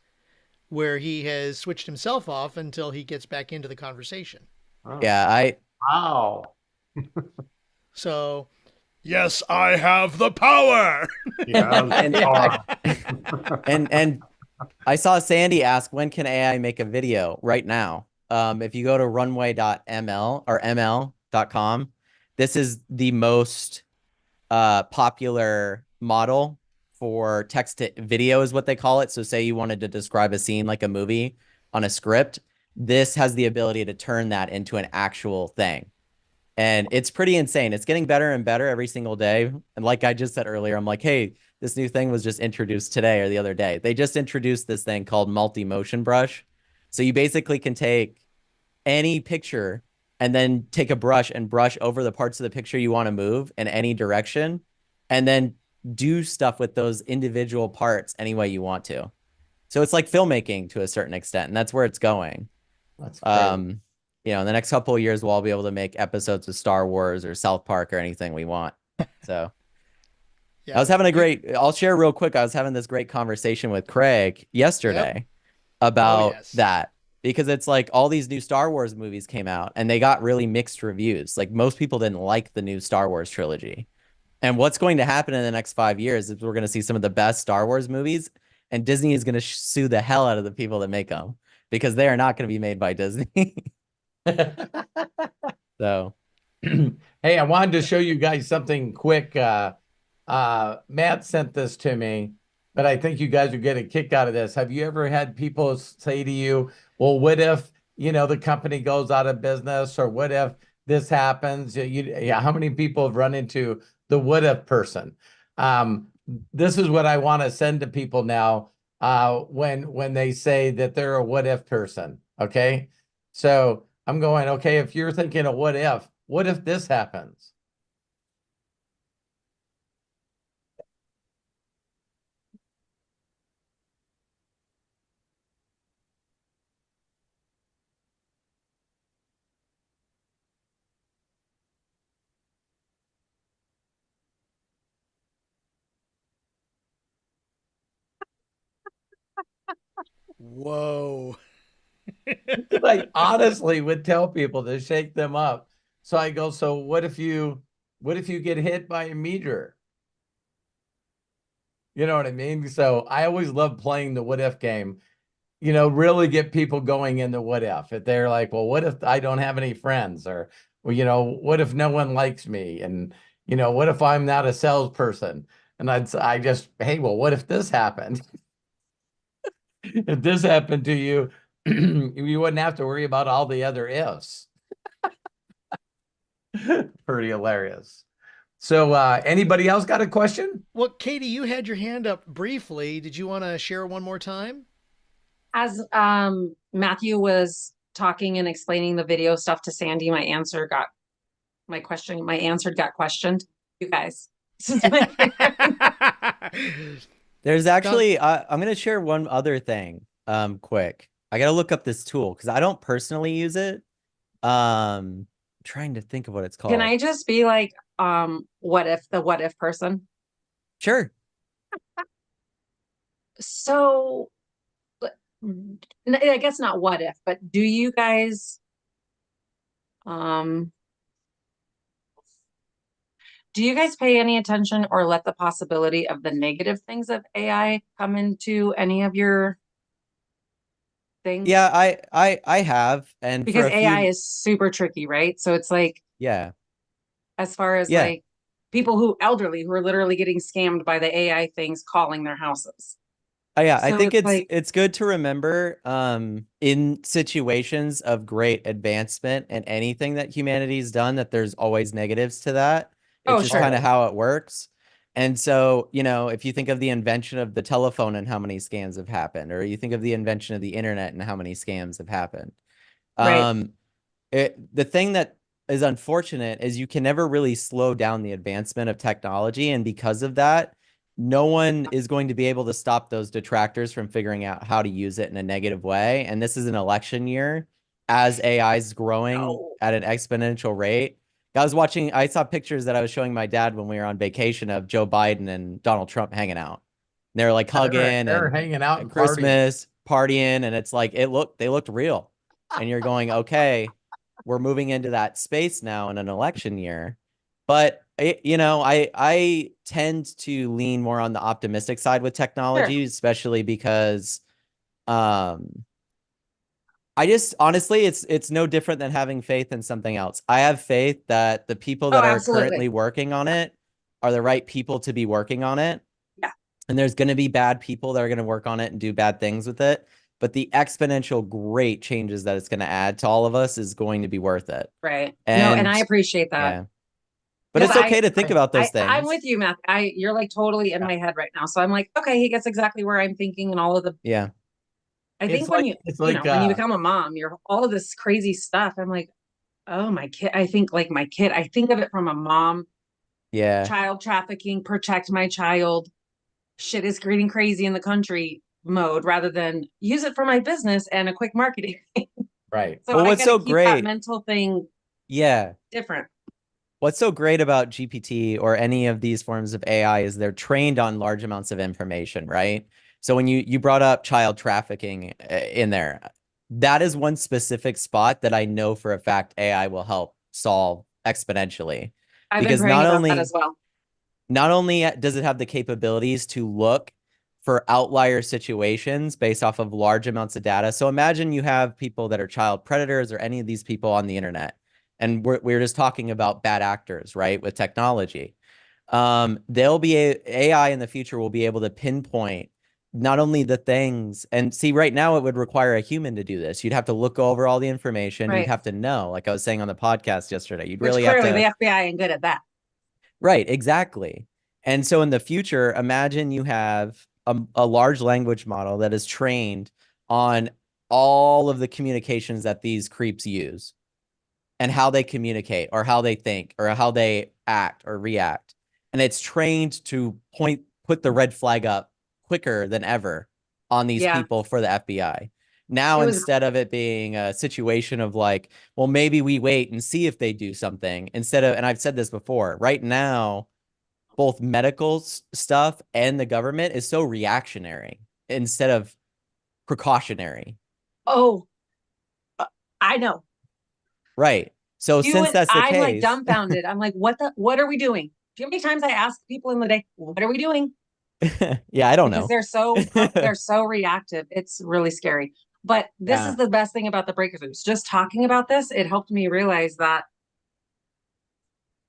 where he has switched himself off until he gets back into the conversation. Oh. Yeah, Wow. So, yes, I have the power. Yeah. and I saw Sandy ask, when can AI make a video? Right now. If you go to runway.ml or ml.com, this is the most popular model for text to video is what they call it. So say you wanted to describe a scene like a movie on a script, this has the ability to turn that into an actual thing. And it's pretty insane. It's getting better and better every single day. And like I just said earlier, I'm like, hey, this new thing was just introduced today or the other day. They just introduced this thing called multi-motion brush. So you basically can take any picture and then take a brush and brush over the parts of the picture you want to move in any direction, and then do stuff with those individual parts any way you want to. So it's like filmmaking to a certain extent, and that's where it's going. That's great. You know, in the next couple of years, we'll all be able to make episodes of Star Wars or South Park or anything we want. So Yeah. I was having I'll share real quick. I was having this great conversation with Craig yesterday about that, because it's like all these new Star Wars movies came out and they got really mixed reviews. Like most people didn't like the new Star Wars trilogy. And what's going to happen in the next 5 years is we're going to see some of the best Star Wars movies, and Disney is going to sue the hell out of the people that make them because they are not going to be made by Disney. So, Hey, I wanted to show you guys something quick. Matt sent this to me, but I think you guys would get a kick out of this. Have you ever had people say to you, well, what if, the company goes out of business, or what if this happens? Yeah, how many people have run into the what if person? This is what I want to send to people now when they say that they're a what if person. Okay. So I'm going, okay, if you're thinking of what if this happens? Whoa. I honestly would tell people to shake them up. So I go, so what if you get hit by a meteor? You know what I mean? So I always love playing the what if game, really get people going in the what if they're like, well, what if I don't have any friends? Or, well, what if no one likes me? And, what if I'm not a salesperson? And I just, hey, well, what if this happened? If this happened to you, you wouldn't have to worry about all the other ifs. Pretty hilarious. So, anybody else got a question? Well, Katie, you had your hand up briefly. Did you want to share one more time? As Matthew was talking and explaining the video stuff to Sandy, my answer got questioned. You guys. There's actually, I'm going to share one other thing, quick. I got to look up this tool because I don't personally use it. Trying to think of what it's called. Can I just be like, what if person? Sure. So, I guess not what if, but do you guys, do you guys pay any attention or let the possibility of the negative things of AI come into any of your things? Yeah, I have, and Because for a AI few, is super tricky, right? So it's like, yeah, as far as yeah. like people elderly who are literally getting scammed by the AI things calling their houses. Oh, yeah, I So think it's like, it's good to remember, in situations of great advancement and anything that humanity's done, that there's always negatives to that. It's oh, just sure. kind of how it works. And so, if you think of the invention of the telephone and how many scams have happened, or you think of the invention of the internet and how many scams have happened. Right. The thing that is unfortunate is you can never really slow down the advancement of technology. And because of that, no one is going to be able to stop those detractors from figuring out how to use it in a negative way. And this is an election year as AI is growing No. at an exponential rate. I saw pictures that I was showing my dad when we were on vacation of Joe Biden and Donald Trump hanging out. They're like hugging They're and hanging out at and Christmas partying, and it's like they looked real. And you're going, okay, we're moving into that space now in an election year. But I tend to lean more on the optimistic side with technology, especially because I just honestly, it's no different than having faith in something else. I have faith that the people that are currently working on it are the right people to be working on it. Yeah. And there's going to be bad people that are going to work on it and do bad things with it. But the exponential great changes that it's going to add to all of us is going to be worth it. Right. And and I appreciate that. yeah. But it's okay to think about those things. I'm with you, Matt. You're like totally in my head right now. So I'm like, okay, he gets exactly where I'm thinking and all of the. Yeah. I think when you become a mom, you're all of this crazy stuff. I'm like, oh, my kid. I think like my kid, I think of it from a mom. Yeah. Child trafficking, protect my child. Shit is getting crazy in the country mode rather than use it for my business and a quick marketing. Right. So what's so keep great? That mental thing. Yeah. Different. What's so great about GPT or any of these forms of AI is they're trained on large amounts of information, right? So when you brought up child trafficking in there, that is one specific spot that I know for a fact AI will help solve exponentially. I've been praying about that as well. Not only does it have the capabilities to look for outlier situations based off of large amounts of data. So imagine you have people that are child predators or any of these people on the internet. And we're just talking about bad actors, right? With technology. AI in the future will be able to pinpoint not only the things, and see, right now it would require a human to do this. You'd have to look over all the information. Right. You'd have to know, like I was saying on the podcast yesterday, Which clearly the FBI ain't good at that. Right, exactly. And so in the future, imagine you have a large language model that is trained on all of the communications that these creeps use and how they communicate or how they think or how they act or react. And it's trained to put the red flag up quicker than ever on these people for the FBI. Now, instead of it being a situation of like, well, maybe we wait and see if they do something instead of, and I've said this before, right now, both medical stuff and the government is so reactionary instead of precautionary. Oh, I know. Right. So You since and that's the I'm like case, dumbfounded. I'm like, what are we doing? Do you know how many times I ask people in the day, what are we doing? yeah, I don't Because know. they're so reactive. It's really scary. But this Yeah. is the best thing about the breakthroughs. Just talking about this, it helped me realize that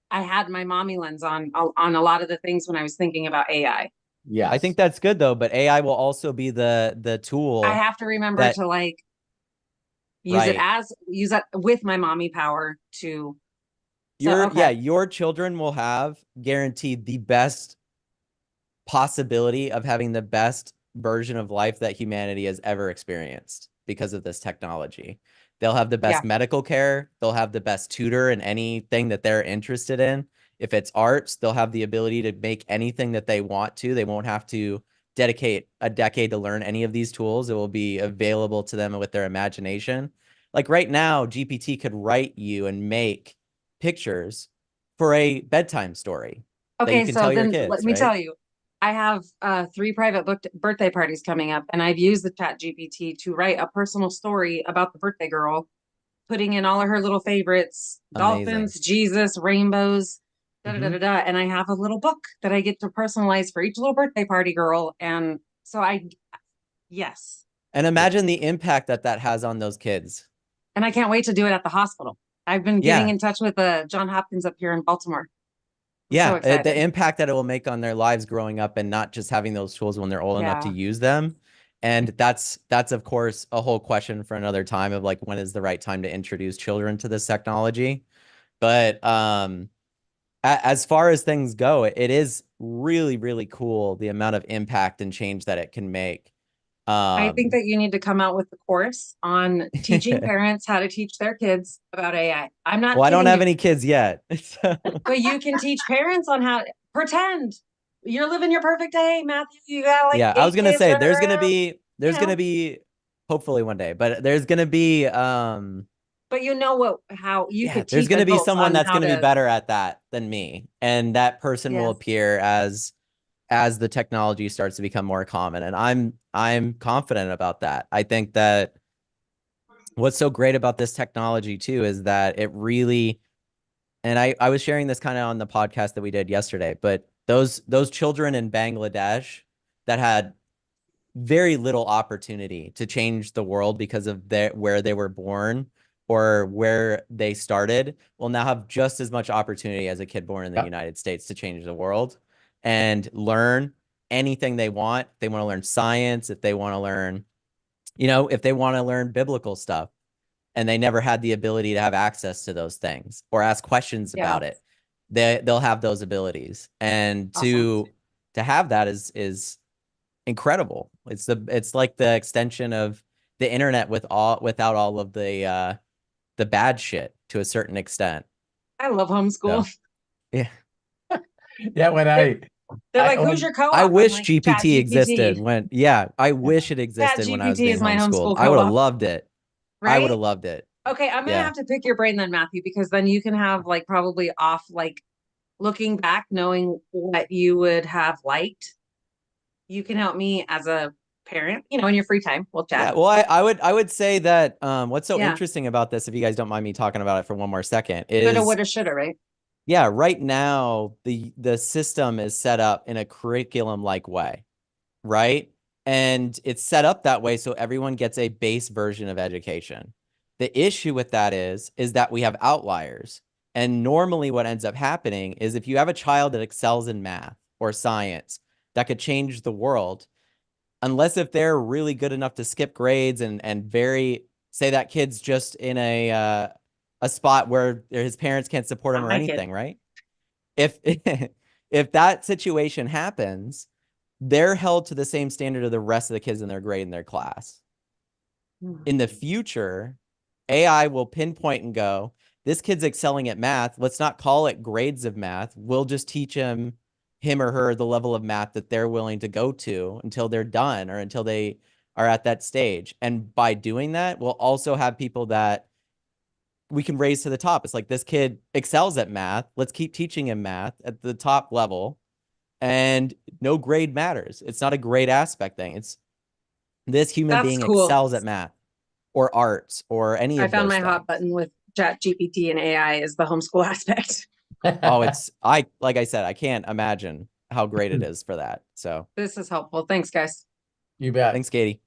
I had my mommy lens on a lot of the things when I was thinking about AI. Yes. I think that's good though, but AI will also be the tool I have to remember that, to like right. use that with my mommy power to Yeah, okay. your children will have guaranteed the best possibility of having the best version of life that humanity has ever experienced because of this technology. They'll have the best Yeah. medical care. They'll have the best tutor in anything that they're interested in. If it's arts, they'll have the ability to make anything that they want to. They won't have to dedicate a decade to learn any of these tools. It will be available to them with their imagination. Like right now, GPT could write you and make pictures for a bedtime story that you Okay, can so tell your then let kids, me right? tell you, I have 3 private birthday parties coming up, and I've used the Chat GPT to write a personal story about the birthday girl, putting in all of her little favorites, Amazing. dolphins, Jesus, rainbows, da da da da Mhm. da. And I have a little book that I get to personalize for each little birthday party girl. And so yes. And imagine the impact that that has on those kids. And I can't wait to do it at the hospital. I've been getting Yeah. in touch with John Hopkins up here in Baltimore. I'm so Yeah. The excited. impact that it will make on their lives growing up and not just having those tools when they're old enough to Yeah. use them. And that's of course a whole question for another time of like when is the right time to introduce children to this technology. But as far as things go, it is really, really cool the amount of impact and change that it can make. I think Um that you need to come out with the course on teaching parents how to teach their kids about AI. I'm not well, I don't kidding have you, any kids yet. So but you can teach parents on how to pretend you're living your perfect day, Matthew. You got like yeah, I was 8 gonna kids say running around, you there's gonna know, be hopefully one day, but there's gonna be but how you yeah, could there's teach gonna be adults someone on that's how gonna be to, better at that than me. And that person will yes. appear as the technology starts to become more common. And I'm confident about that. I think that what's so great about this technology too is that it really, and I was sharing this kind of on the podcast that we did yesterday, but those children in Bangladesh that had very little opportunity to change the world because of where they were born or where they started will now have just as much opportunity as a kid born in the Yep. United States to change the world and learn anything they want. If they want to learn science, if they want to learn, if they want to learn biblical stuff and they never had the ability to have access to those things or ask questions Yeah. about it, they'll have those abilities. And Awesome. to have that is incredible. It's like the extension of the internet without all of the bad shit to a certain extent. I love So homeschool. yeah, Yeah, They're like, who's when your co-op? I I'm wish like, Chat GPT existed GPT. I wish it Chat existed when I was GPT being is my homeschooled. homeschool I would have co-op, loved it. I would right? have loved it. Okay, I'm gonna Yeah. have to pick your brain then, Matthew, because then you can have like probably off like looking back, knowing what you would have liked. You can help me as a parent, in your free time. We'll chat. Yeah, well, I would say that what's so Yeah. interesting about this, if you guys don't mind me talking about it for one more second, Coulda, is woulda, shoulda, right? yeah, right now the system is set up in a curriculum-like way, right? And it's set up that way so everyone gets a base version of education. The issue with that is that we have outliers. And normally what ends up happening is if you have a child that excels in math or science that could change the world, unless if they're really good enough to skip grades and very say that kid's just in a spot where his parents can't support him Not or my kid. anything, right? If if that situation happens, they're held to the same standard of the rest of the kids in their grade in their class. In the future, AI will pinpoint and go, this kid's excelling at math. Let's not call it grades of math. We'll just teach him or her the level of math that they're willing to go to until they're done or until they are at that stage. And by doing that, we'll also have people that we can raise to the top. It's like this kid excels at math. Let's keep teaching him math at the top level. And no grade matters. It's not a grade aspect thing. It's this human That's being cool. excels at math. or art or any I of found those my hot things. button with Chat GPT and AI is the homeschool aspect. Oh, like I said, I can't imagine how great it is for that. So This is helpful. Thanks, guys. You bet. thanks, Katie.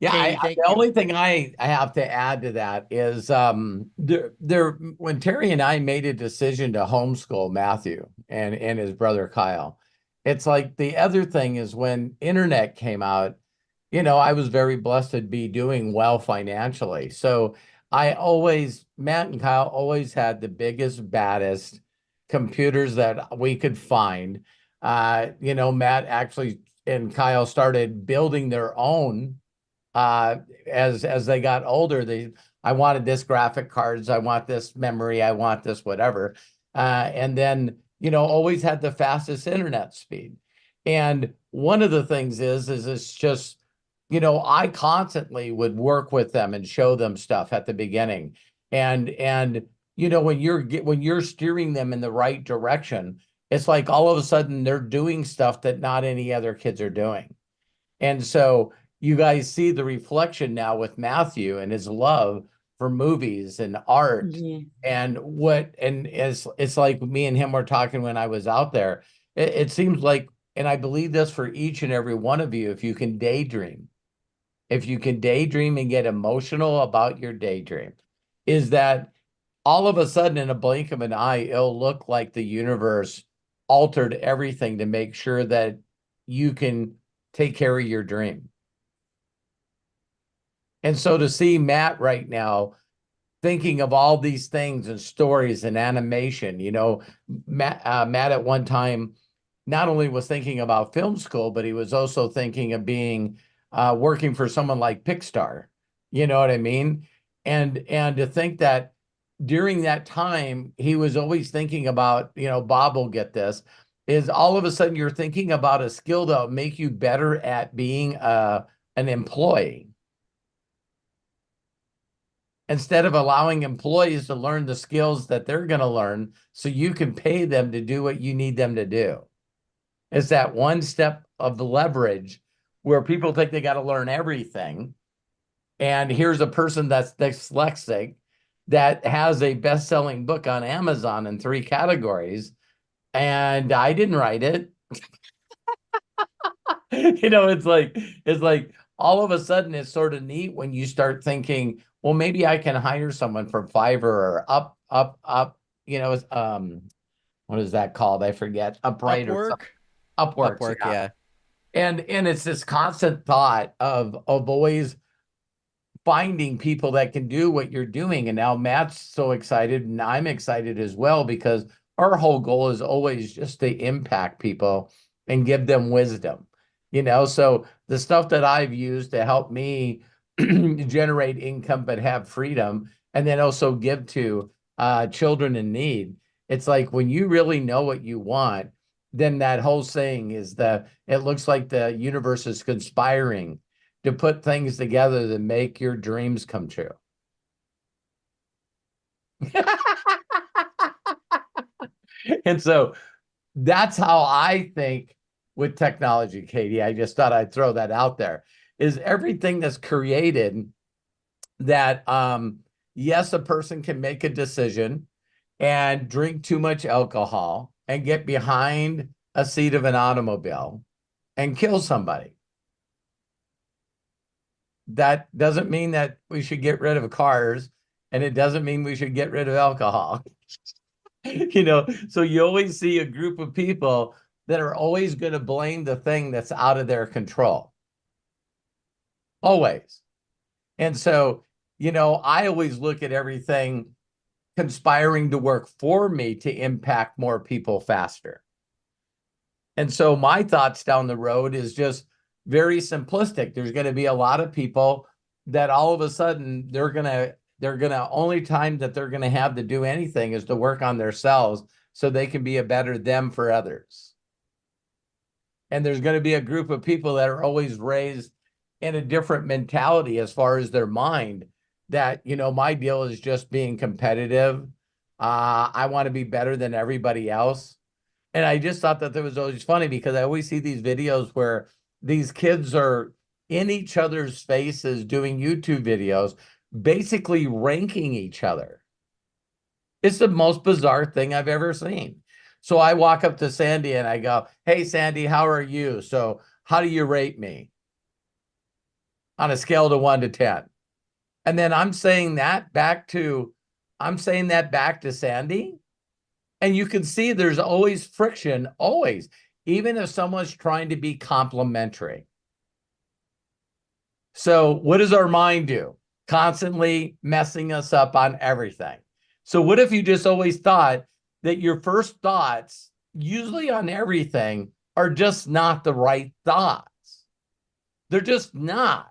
Yeah, Katie, thank the you. only thing I have to add to that is when Terry and I made a decision to homeschool Matthew and his brother Kyle, it's like the other thing is when internet came out, I was very blessed to be doing well financially. So Matt and Kyle always had the biggest, baddest computers that we could find. Matt actually and Kyle started building their own as they got older. I wanted this graphic cards, I want this memory, I want this whatever. And then, always had the fastest internet speed. And one of the things is it's just, I constantly would work with them and show them stuff at the beginning. And when you're steering them in the right direction, it's like all of a sudden they're doing stuff that not any other kids are doing. And so you guys see the reflection now with Matthew and his love for movies and art. Mhm. And it's like me and him were talking when I was out there. It seems like, and I believe this for each and every one of you, if you can daydream and get emotional about your daydream, is that all of a sudden in a blink of an eye, it'll look like the universe altered everything to make sure that you can take care of your dream. And so to see Matt right now thinking of all these things and stories and animation, Matt at one time not only was thinking about film school, but he was also thinking of being working for someone like Pixar. You know what I mean? And to think that during that time, he was always thinking about, Bob will get this, is all of a sudden you're thinking about a skill that will make you better at being an employee, instead of allowing employees to learn the skills that they're going to learn so you can pay them to do what you need them to do. It's that one step of the leverage where people think they got to learn everything. And here's a person that's dyslexic that has a best-selling book on Amazon in 3 categories, and I didn't write it. It's like all of a sudden it's sort of neat when you start thinking, well, maybe I can hire someone from Fiverr or up, what is that called? I forget. Upright or something. Upwork. Upwork, Yeah. And it's this constant thought of always finding people that can do what you're doing. And now Matt's so excited, and I'm excited as well, because our whole goal is always just to impact people and give them wisdom. So the stuff that I've used to help me generate income but have freedom, and then also give to children in need. It's like when you really know what you want, then that whole saying is it looks like the universe is conspiring to put things together that make your dreams come true. And so that's how I think with technology, Katie. I just thought I'd throw that out there. Is everything that's created that, yes, a person can make a decision and drink too much alcohol and get behind a seat of an automobile and kill somebody. That doesn't mean that we should get rid of cars, and it doesn't mean we should get rid of alcohol. So you always see a group of people that are always going to blame the thing that's out of their control. Always. And so, I always look at everything conspiring to work for me to impact more people faster. And so my thoughts down the road is just very simplistic. There's going to be a lot of people that all of a sudden they're going to only time that they're going to have to do anything is to work on themselves so they can be a better them for others. And there's going to be a group of people that are always raised in a different mentality as far as their mind, that, my deal is just being competitive. I want to be better than everybody else. And I just thought that was always funny, because I always see these videos where these kids are in each other's faces doing YouTube videos, basically ranking each other. It's the most bizarre thing I've ever seen. So I walk up to Sandy and I go, "Hey, Sandy, how are you? So how do you rate me on a scale to 1 to 10?" And then I'm saying that back to Sandy. And you can see there's always friction, always, even if someone's trying to be complimentary. So what does our mind do? Constantly messing us up on everything. So what if you just always thought that your first thoughts, usually on everything, are just not the right thoughts? They're just not.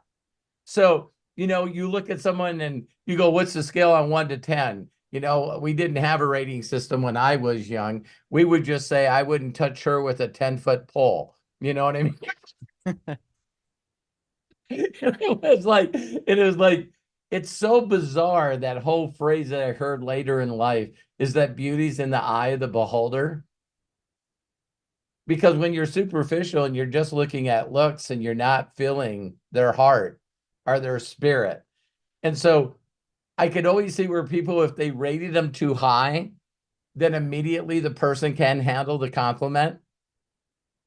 So, you look at someone and you go, "What's the scale on 1 to 10?" We didn't have a rating system when I was young. We would just say, "I wouldn't touch her with a 10-foot pole." You know what I mean? It was like, it's so bizarre, that whole phrase that I heard later in life is that beauty's in the eye of the beholder. Because when you're superficial and you're just looking at looks and you're not feeling their heart or their spirit. And so I could always see where people, if they rated them too high, then immediately the person can handle the compliment.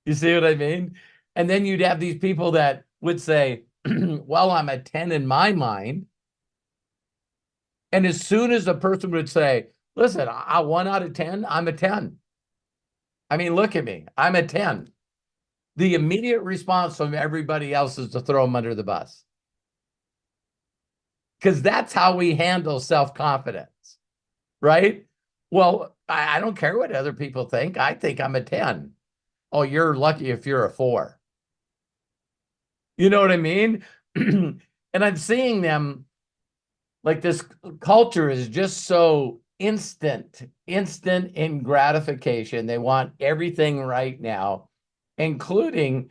You see what I mean? And then you'd have these people that would say, "Well, I'm a 10 in my mind." And as soon as a person would say, "Listen, I 1 out of 10, I'm a 10. I mean, look at me, I'm a 10." The immediate response from everybody else is to throw them under the bus. Because that's how we handle self-confidence, right? "Well, I don't care what other people think. I think I'm a 10. "Oh, you're lucky if you're a 4. You know what I mean? And I'm seeing them, like, this culture is just so instant in gratification. They want everything right now, including,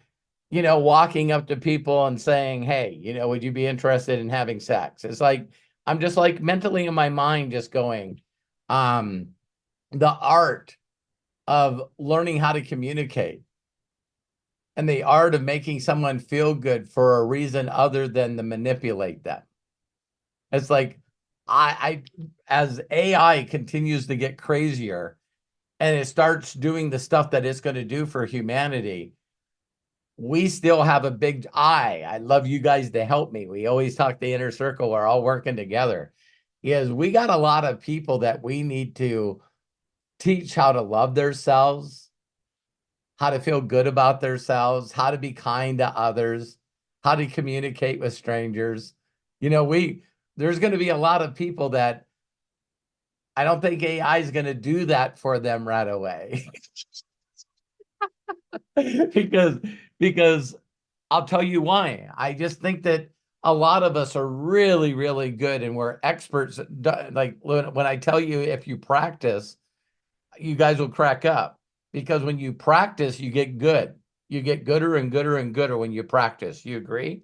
walking up to people and saying, "Hey, would you be interested in having sex?" It's like, I'm just like mentally in my mind just going, the art of learning how to communicate and the art of making someone feel good for a reason other than to manipulate them. It's like, as AI continues to get crazier and it starts doing the stuff that it's going to do for humanity, we still have a big I love you guys to help me. We always talk the inner circle. We're all working together. We got a lot of people that we need to teach how to love themselves, how to feel good about themselves, how to be kind to others, how to communicate with strangers. There's going to be a lot of people that I don't think AI is going to do that for them right away. because I'll tell you why. I just think that a lot of us are really, really good and we're experts. Like when I tell you, if you practice, you guys will crack up, because when you practice, you get good. You get gooder and gooder and gooder when you practice. You agree?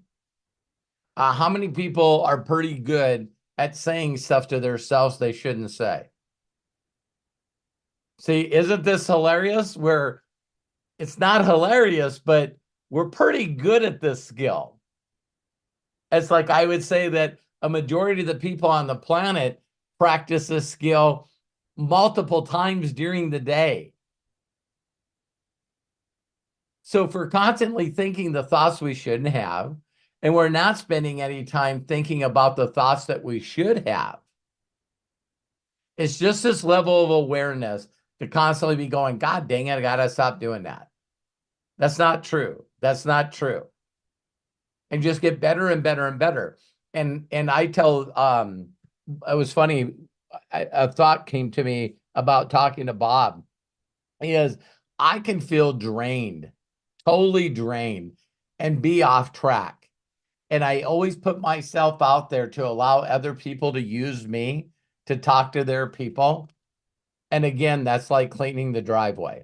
How many people are pretty good at saying stuff to themselves they shouldn't say? See, isn't this hilarious? Where it's not hilarious, but we're pretty good at this skill. It's like, I would say that a majority of the people on the planet practice this skill multiple times during the day. So if we're constantly thinking the thoughts we shouldn't have, and we're not spending any time thinking about the thoughts that we should have, it's just this level of awareness to constantly be going, "God dang it, I gotta stop doing that." That's not true. That's not true. And just get better and better and better. And I tell, it was funny, a thought came to me about talking to Bob, is I can feel drained, totally drained, and be off track. And I always put myself out there to allow other people to use me to talk to their people. And again, that's like cleaning the driveway.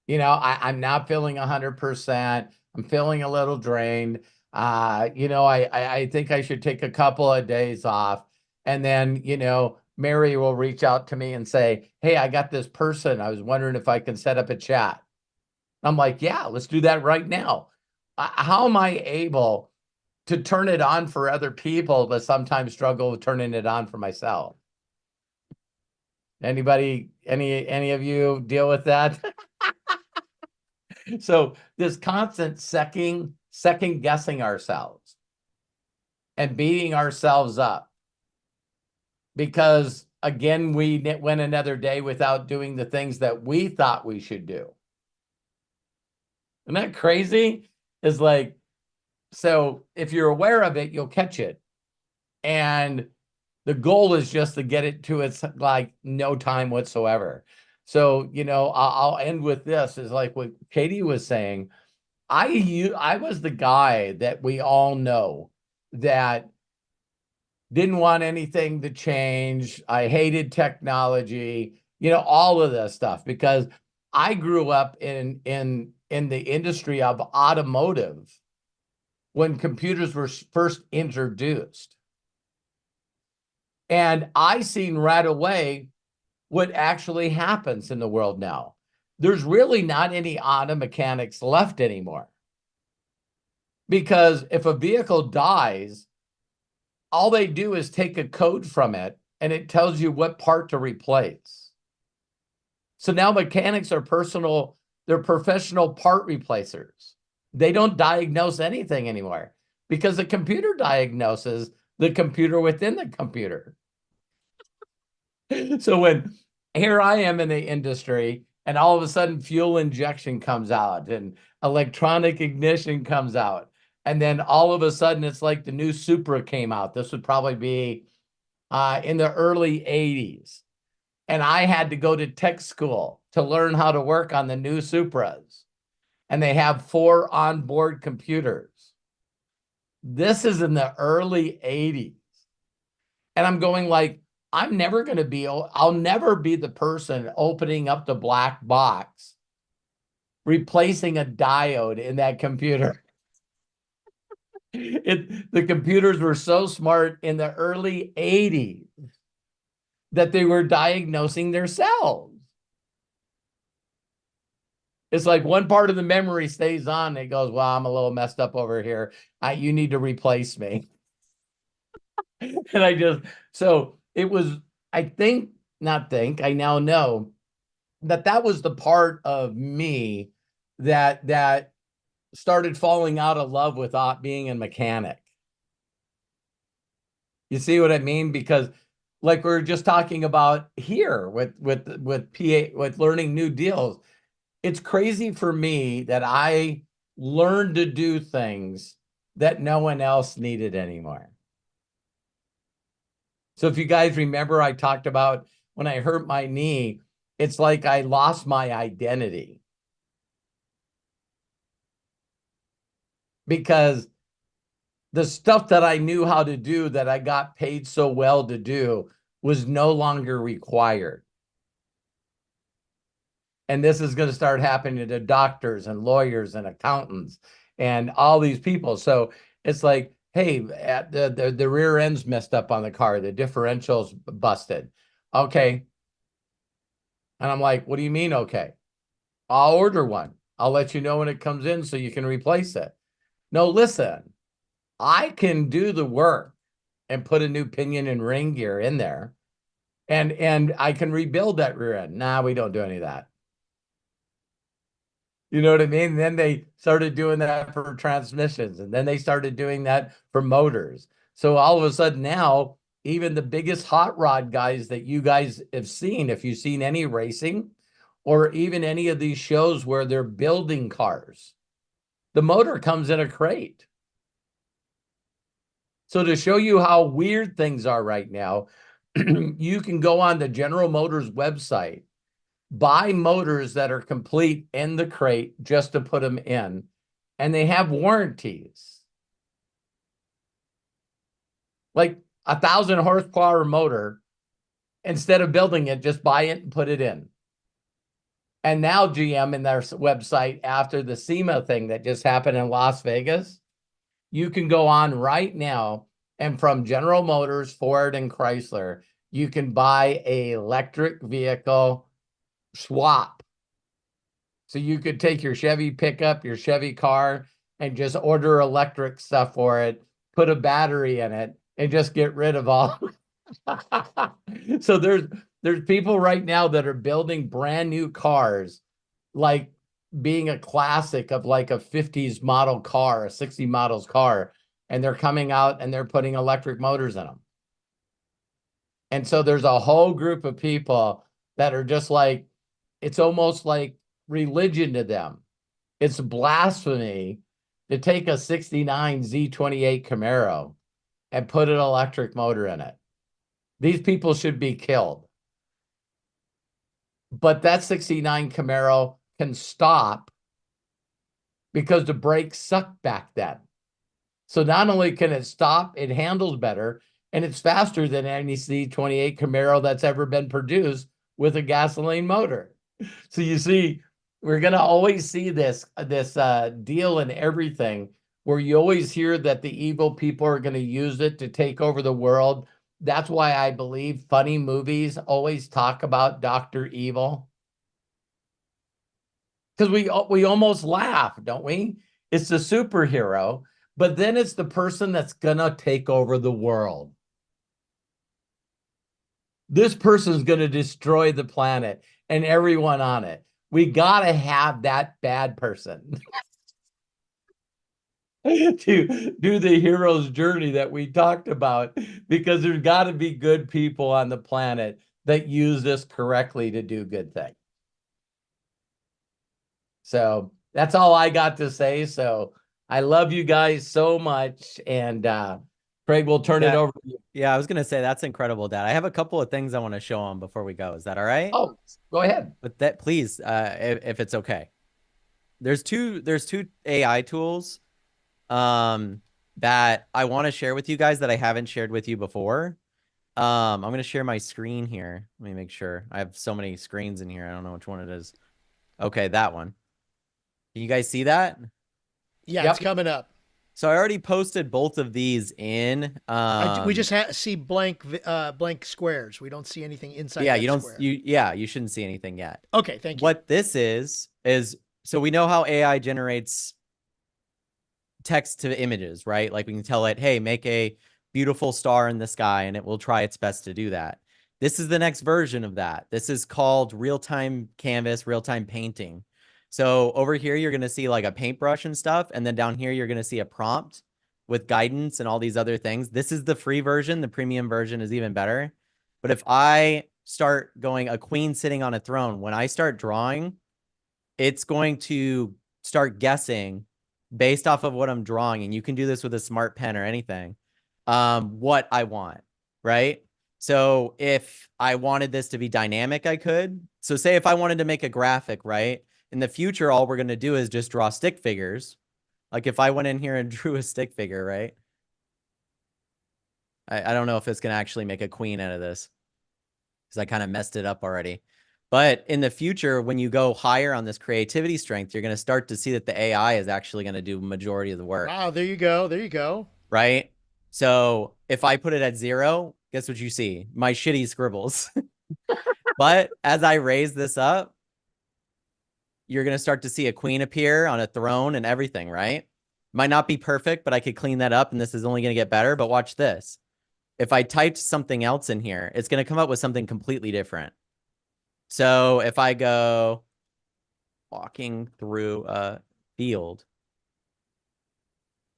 I'm not feeling 100%. I'm feeling a little drained. I think I should take a couple of days off. And then, Mary will reach out to me and say, "Hey, I got this person. I was wondering if I can set up a chat." I'm like, "Yeah, let's do that right now." how am I able to turn it on for other people, but sometimes struggle with turning it on for myself? Anybody, any of you deal with that? So this constant second guessing ourselves and beating ourselves up because again, we went another day without doing the things that we thought we should do. Isn't that crazy? It's like, so if you're aware of it, you'll catch it. And the goal is just to get it to its like no time whatsoever. So, you know, I'll end with this is like what Katie was saying. I was the guy that we all know that didn't want anything to change. I hated technology, you know, all of this stuff because I grew up in the industry of automotive when computers were first introduced. And I seen right away what actually happens in the world now. There's really not any auto mechanics left anymore. Because if a vehicle dies, all they do is take a code from it and it tells you what part to replace. So now mechanics are they're professional part replacers. They don't diagnose anything anymore because the computer diagnoses the computer within the computer. So when here I am in the industry and all of a sudden fuel injection comes out and electronic ignition comes out, and then all of a sudden it's like the new Supra came out. This would probably be in the early 80s. And I had to go to tech school to learn how to work on the new Supras. And they have 4 onboard computers. This is in the early 80s. And I'm going like, I'll never be the person opening up the black box, replacing a diode in that computer. The computers were so smart in the early 80s that they were diagnosing themselves. It's like one part of the memory stays on. It goes, well, I'm a little messed up over here. You need to replace me. And so it was, I now know that was the part of me that started falling out of love with being a mechanic. You see what I mean? Because like we were just talking about here with learning new deals, it's crazy for me that I learned to do things that no one else needed anymore. So if you guys remember, I talked about when I hurt my knee, it's like I lost my identity. Because the stuff that I knew how to do that I got paid so well to do was no longer required. And this is going to start happening to doctors and lawyers and accountants and all these people. So it's like, hey, the rear end's messed up on the car. The differential's busted. Okay. And I'm like, what do you mean, okay? I'll order one. I'll let you know when it comes in so you can replace it. No, listen, I can do the work and put a new pinion and ring gear in there. And I can rebuild that rear end. Nah, we don't do any of that. You know what I mean? And then they started doing that for transmissions, and then they started doing that for motors. So all of a sudden now, even the biggest hot rod guys that you guys have seen, if you've seen any racing or even any of these shows where they're building cars, the motor comes in a crate. So to show you how weird things are right now, you can go on the General Motors website, buy motors that are complete in the crate just to put them in, and they have warranties. Like 1,000 horsepower motor, instead of building it, just buy it and put it in. And now GM in their website, after the SEMA thing that just happened in Las Vegas, you can go on right now, and from General Motors, Ford, and Chrysler, you can buy an electric vehicle swap. So you could take your Chevy pickup, your Chevy car, and just order electric stuff for it, put a battery in it, and just get rid of all. So there's people right now that are building brand new cars, like being a classic of like a 50s model car, a 60 models car, and they're coming out and they're putting electric motors in them. And so there's a whole group of people that are just like, it's almost like religion to them. It's blasphemy to take a 69 Z28 Camaro and put an electric motor in it. These people should be killed. But that 69 Camaro can stop because the brakes sucked back then. So not only can it stop, it handles better, and it's faster than any C28 Camaro that's ever been produced with a gasoline motor. So you see, we're going to always see this deal in everything where you always hear that the evil people are going to use it to take over the world. That's why I believe funny movies always talk about Dr. Evil. Because we almost laugh, don't we? It's the superhero, but then it's the person that's gonna take over the world. This person's gonna destroy the planet and everyone on it. We gotta have that bad person to do the hero's journey that we talked about, because there's got to be good people on the planet that use this correctly to do good things. So that's all I got to say. So I love you guys so much. And Craig, we'll turn it over to you. Yeah, I was gonna say that's incredible, Dad. I have a couple of things I want to show them before we go. Is that all right? Oh, go ahead. But that, please, if it's okay. There's two AI tools that I want to share with you guys that I haven't shared with you before. I'm gonna share my screen here. Let me make sure. I have so many screens in here. I don't know which one it is. Okay, that one. Can you guys see that? Yeah, Yep. it's coming up. So I already posted both of these in. We just see blank squares. We don't see anything inside. Yeah, that you don't. square. You shouldn't see anything yet. Okay, thank you. What this is so we know how AI generates text to images, right? Like we can tell it, hey, make a beautiful star in the sky, and it will try its best to do that. This is the next version of that. This is called real-time canvas, real-time painting. So over here, you're going to see like a paintbrush and stuff. And then down here, you're going to see a prompt with guidance and all these other things. This is the free version. The premium version is even better. But if I start going a queen sitting on a throne, when I start drawing, it's going to start guessing based off of what I'm drawing. And you can do this with a smart pen or anything, what I want, right? So if I wanted this to be dynamic, I could. So say if I wanted to make a graphic, right? In the future, all we're going to do is just draw stick figures. Like if I went in here and drew a stick figure, right? I don't know if it's going to actually make a queen out of this because I kind of messed it up already. But in the future, when you go higher on this creativity strength, you're going to start to see that the AI is actually going to do majority of the work. Wow, there you go. There you go. Right? So if I put it at 0, guess what you see? My shitty scribbles. But as I raise this up, you're going to start to see a queen appear on a throne and everything, right? Might not be perfect, but I could clean that up and this is only going to get better. But watch this. If I typed something else in here, it's going to come up with something completely different. So if I go walking through a field,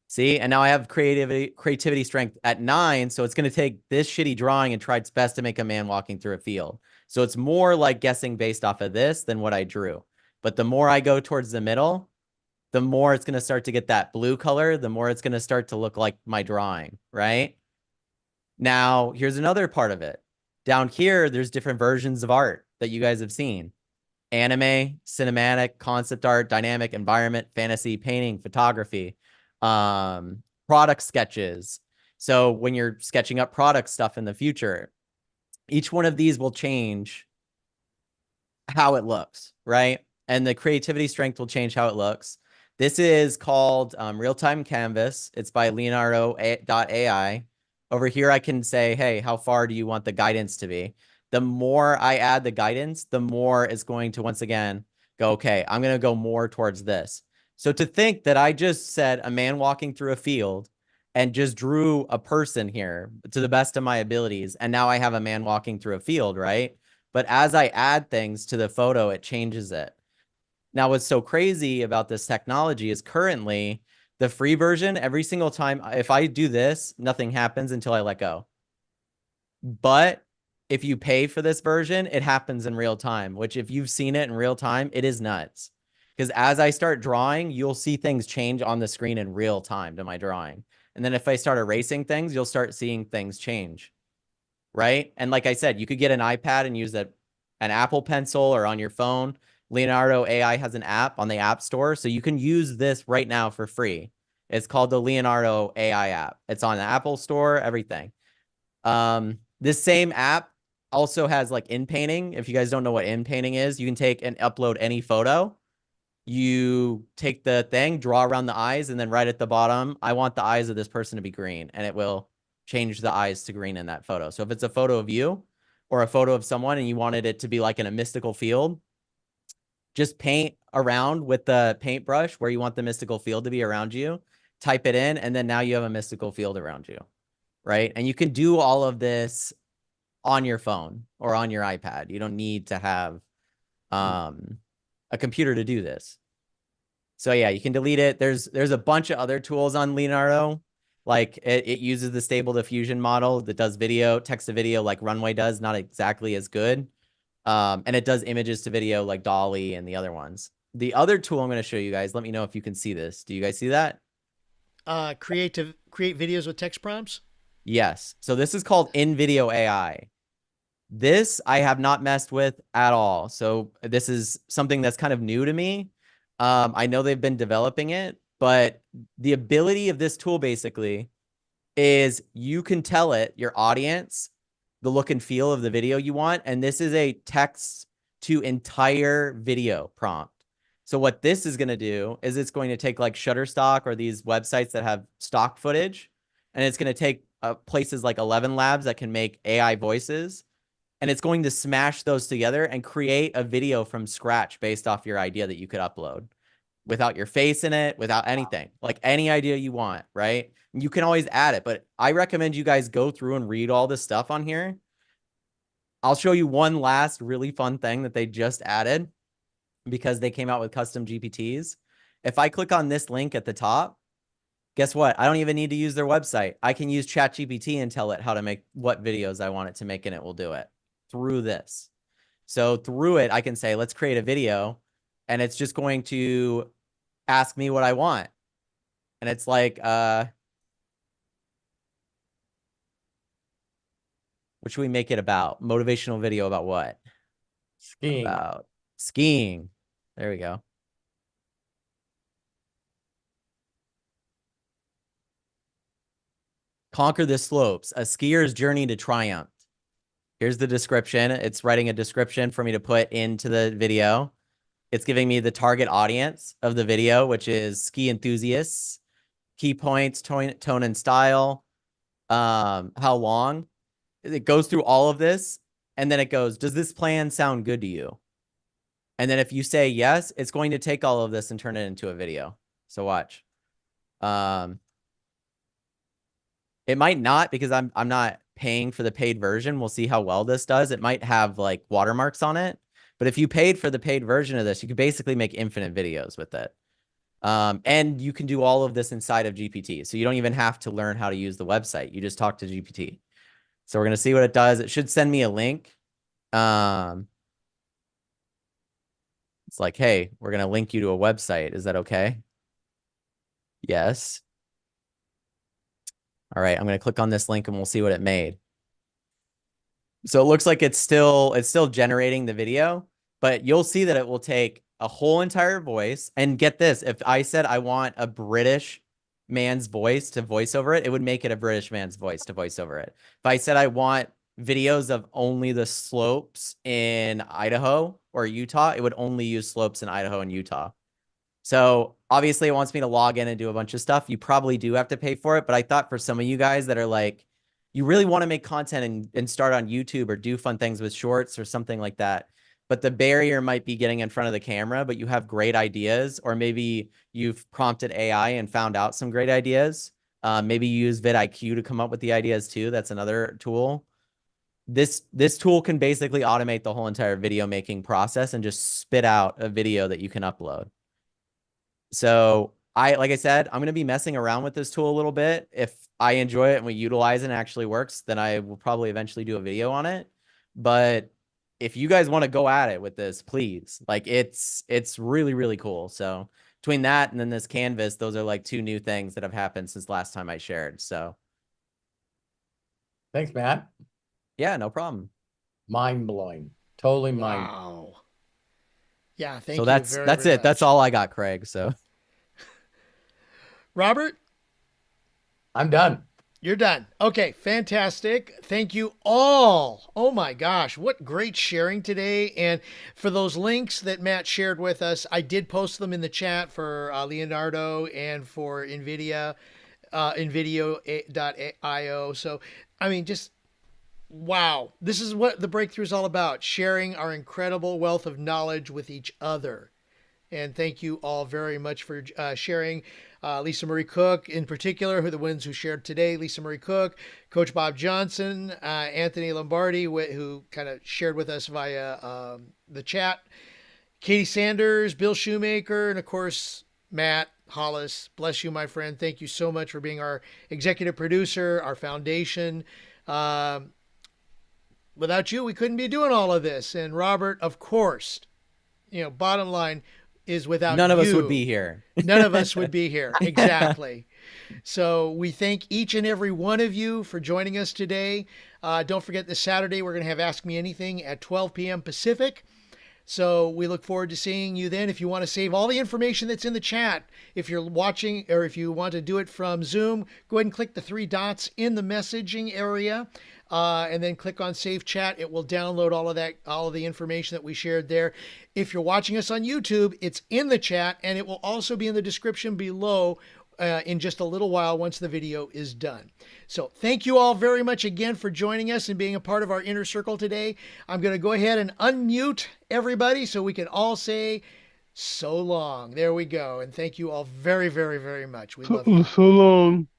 see, and now I have creativity strength at 9. So it's going to take this shitty drawing and try its best to make a man walking through a field. So it's more like guessing based off of this than what I drew. But the more I go towards the middle, the more it's going to start to get that blue color, the more it's going to start to look like my drawing, right? Now, here's another part of it. Down here, there's different versions of art that you guys have seen. Anime, cinematic, concept art, dynamic, environment, fantasy, painting, photography, product sketches. So when you're sketching up product stuff in the future, each one of these will change how it looks, right? And the creativity strength will change how it looks. This is called Real-Time Canvas. It's by Leonardo.ai. Over here, I can say, hey, how far do you want the guidance to be? The more I add the guidance, the more it's going to, once again, go, okay, I'm going to go more towards this. So to think that I just said a man walking through a field and just drew a person here to the best of my abilities, and now I have a man walking through a field, right? But as I add things to the photo, it changes it. Now, what's so crazy about this technology is currently the free version, every single time, if I do this, nothing happens until I let go. But if you pay for this version, it happens in real time, which if you've seen it in real time, it is nuts. Because as I start drawing, you'll see things change on the screen in real time to my drawing. And then if I start erasing things, you'll start seeing things change. Right? And like I said, you could get an iPad and use an Apple Pencil or on your phone. Leonardo AI has an app on the App Store, so you can use this right now for free. It's called the Leonardo AI app. It's on the Apple Store, everything. This same app also has like in painting. If you guys don't know what in painting is, you can take and upload any photo. You take the thing, draw around the eyes, and then right at the bottom, I want the eyes of this person to be green, and it will change the eyes to green in that photo. So if it's a photo of you or a photo of someone and you wanted it to be like in a mystical field, just paint around with the paintbrush where you want the mystical field to be around you, type it in, and then now you have a mystical field around you, right? And you can do all of this on your phone or on your iPad. You don't need to have a computer to do this. So yeah, you can delete it. There's a bunch of other tools on Leonardo. Like it uses the stable diffusion model that does video, text to video like Runway does, not exactly as good. And it does images to video like Dolly and the other ones. The other tool I'm going to show you guys, let me know if you can see this. Do you guys see that? Create videos with text prompts. Yes. So this is called in-video AI. This I have not messed with at all. So this is something that's kind of new to me. I know they've been developing it, but the ability of this tool basically is you can tell it, your audience, the look and feel of the video you want. And this is a text to entire video prompt. So what this is going to do is it's going to take like Shutterstock or these websites that have stock footage, and it's going to take places like 11 Labs that can make AI voices, and it's going to smash those together and create a video from scratch based off your idea that you could upload without your face in it, without anything, like any idea you want, right? You can always add it, but I recommend you guys go through and read all this stuff on here. I'll show you one last really fun thing that they just added because they came out with custom GPTs. If I click on this link at the top, guess what? I don't even need to use their website. I can use ChatGPT and tell it how to make what videos I want it to make, and it will do it through this. So through it, I can say, let's create a video, and it's just going to ask me what I want. And it's like, what should we make it about? Motivational video about what? Skiing. About skiing. There we go. Conquer the slopes, a skier's journey to triumph. Here's the description. It's writing a description for me to put into the video. It's giving me the target audience of the video, which is ski enthusiasts, key points, tone and style, how long. It goes through all of this, and then it goes, does this plan sound good to you? And then if you say yes, it's going to take all of this and turn it into a video. So watch. It might not, because I'm not paying for the paid version. We'll see how well this does. It might have like watermarks on it. But if you paid for the paid version of this, you could basically make infinite videos with it. And you can do all of this inside of GPT. So you don't even have to learn how to use the website. You just talk to GPT. So we're going to see what it does. It should send me a link. It's like, hey, we're going to link you to a website. Is that okay? Yes. All right, I'm going to click on this link and we'll see what it made. So it looks like it's still generating the video, but you'll see that it will take a whole entire voice. And get this, if I said I want a British man's voice to voice over it, it would make it a British man's voice to voice over it. If I said I want videos of only the slopes in Idaho or Utah, it would only use slopes in Idaho and Utah. So obviously it wants me to log in and do a bunch of stuff. You probably do have to pay for it, but I thought for some of you guys that are like, you really want to make content and start on YouTube or do fun things with shorts or something like that, but the barrier might be getting in front of the camera, but you have great ideas, or maybe you've prompted AI and found out some great ideas. Maybe you use vidIQ to come up with the ideas too. That's another tool. This tool can basically automate the whole entire video making process and just spit out a video that you can upload. So like I said, I'm going to be messing around with this tool a little bit. If I enjoy it and we utilize it and it actually works, then I will probably eventually do a video on it. But if you guys want to go at it with this, please, like it's really, really cool. So between that and then this canvas, those are like 2 new things that have happened since last time I shared. So Thanks, Matt. yeah, no problem. Mind blowing. Totally mind. Wow. Yeah, thank So you that's very, that's very it. That's much. all I got, Craig. So Robert, I'm done. you're done. Okay, fantastic. Thank you all. Oh my gosh, what great sharing today. And for those links that Matt shared with us, I did post them in the chat for Leonardo and for NVIDIA, NVIDIA.io. So, I mean, just wow. This is what the breakthrough is all about, sharing our incredible wealth of knowledge with each other. And thank you all very much for sharing. Lisa Marie Cook, in particular, who are the ones who shared today. Lisa Marie Cook, Coach Bob Johnson, Anthony Lombardi, who kind of shared with us via the chat. Katie Sanders, Bill Shoemaker, and of course, Matt Hollis. Bless you, my friend. Thank you so much for being our executive producer, our foundation. Without you, we couldn't be doing all of this. And Robert, of course, bottom line is without none of us would you, be here. none of us would be here. Exactly. So we thank each and every one of you for joining us today. Don't forget this Saturday, we're going to have Ask Me Anything at 12 p.m. Pacific. So we look forward to seeing you then. If you want to save all the information that's in the chat, if you're watching or if you want to do it from Zoom, go ahead and click the 3 dots in the messaging area. And then click on Save Chat. It will download all of the information that we shared there. If you're watching us on YouTube, it's in the chat, and it will also be in the description below in just a little while once the video is done. So thank you all very much again for joining us and being a part of our inner circle today. I'm going to go ahead and unmute everybody so we can all say so long. There we go. And thank you all very, very, very much. We love you. So long.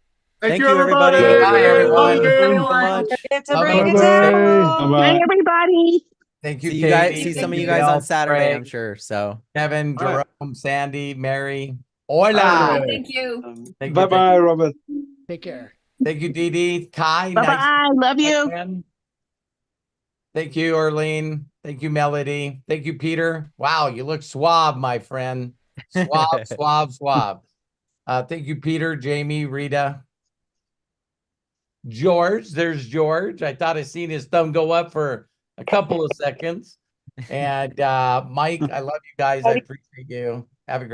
Thank you, everybody. Bye, everyone. Thank you so Don't much. forget to Bye-bye. bring a Bye-bye. towel. Bye-bye. everybody. Thank you, See you guys. Katie. See some Thank of you guys on Bill, Saturday, I'm Craig, sure. So Kevin, All right. Jerome, Sandy, Mary. All Hola. right. Thank you. Thank you, Bye-bye, Robert. Take care. Thank you, Dee Dee. Kai, Bye nice. bye. Love you. friend. Thank you, Arlene. Thank you, Melody. Thank you, Peter. Wow, you look suave, my friend. Suave, suave, suave. Thank you, Peter, Jamie, Rita. George, there's George. I thought I seen his thumb go up for a couple of seconds. And Mike, I love you guys. I appreciate you. Have a great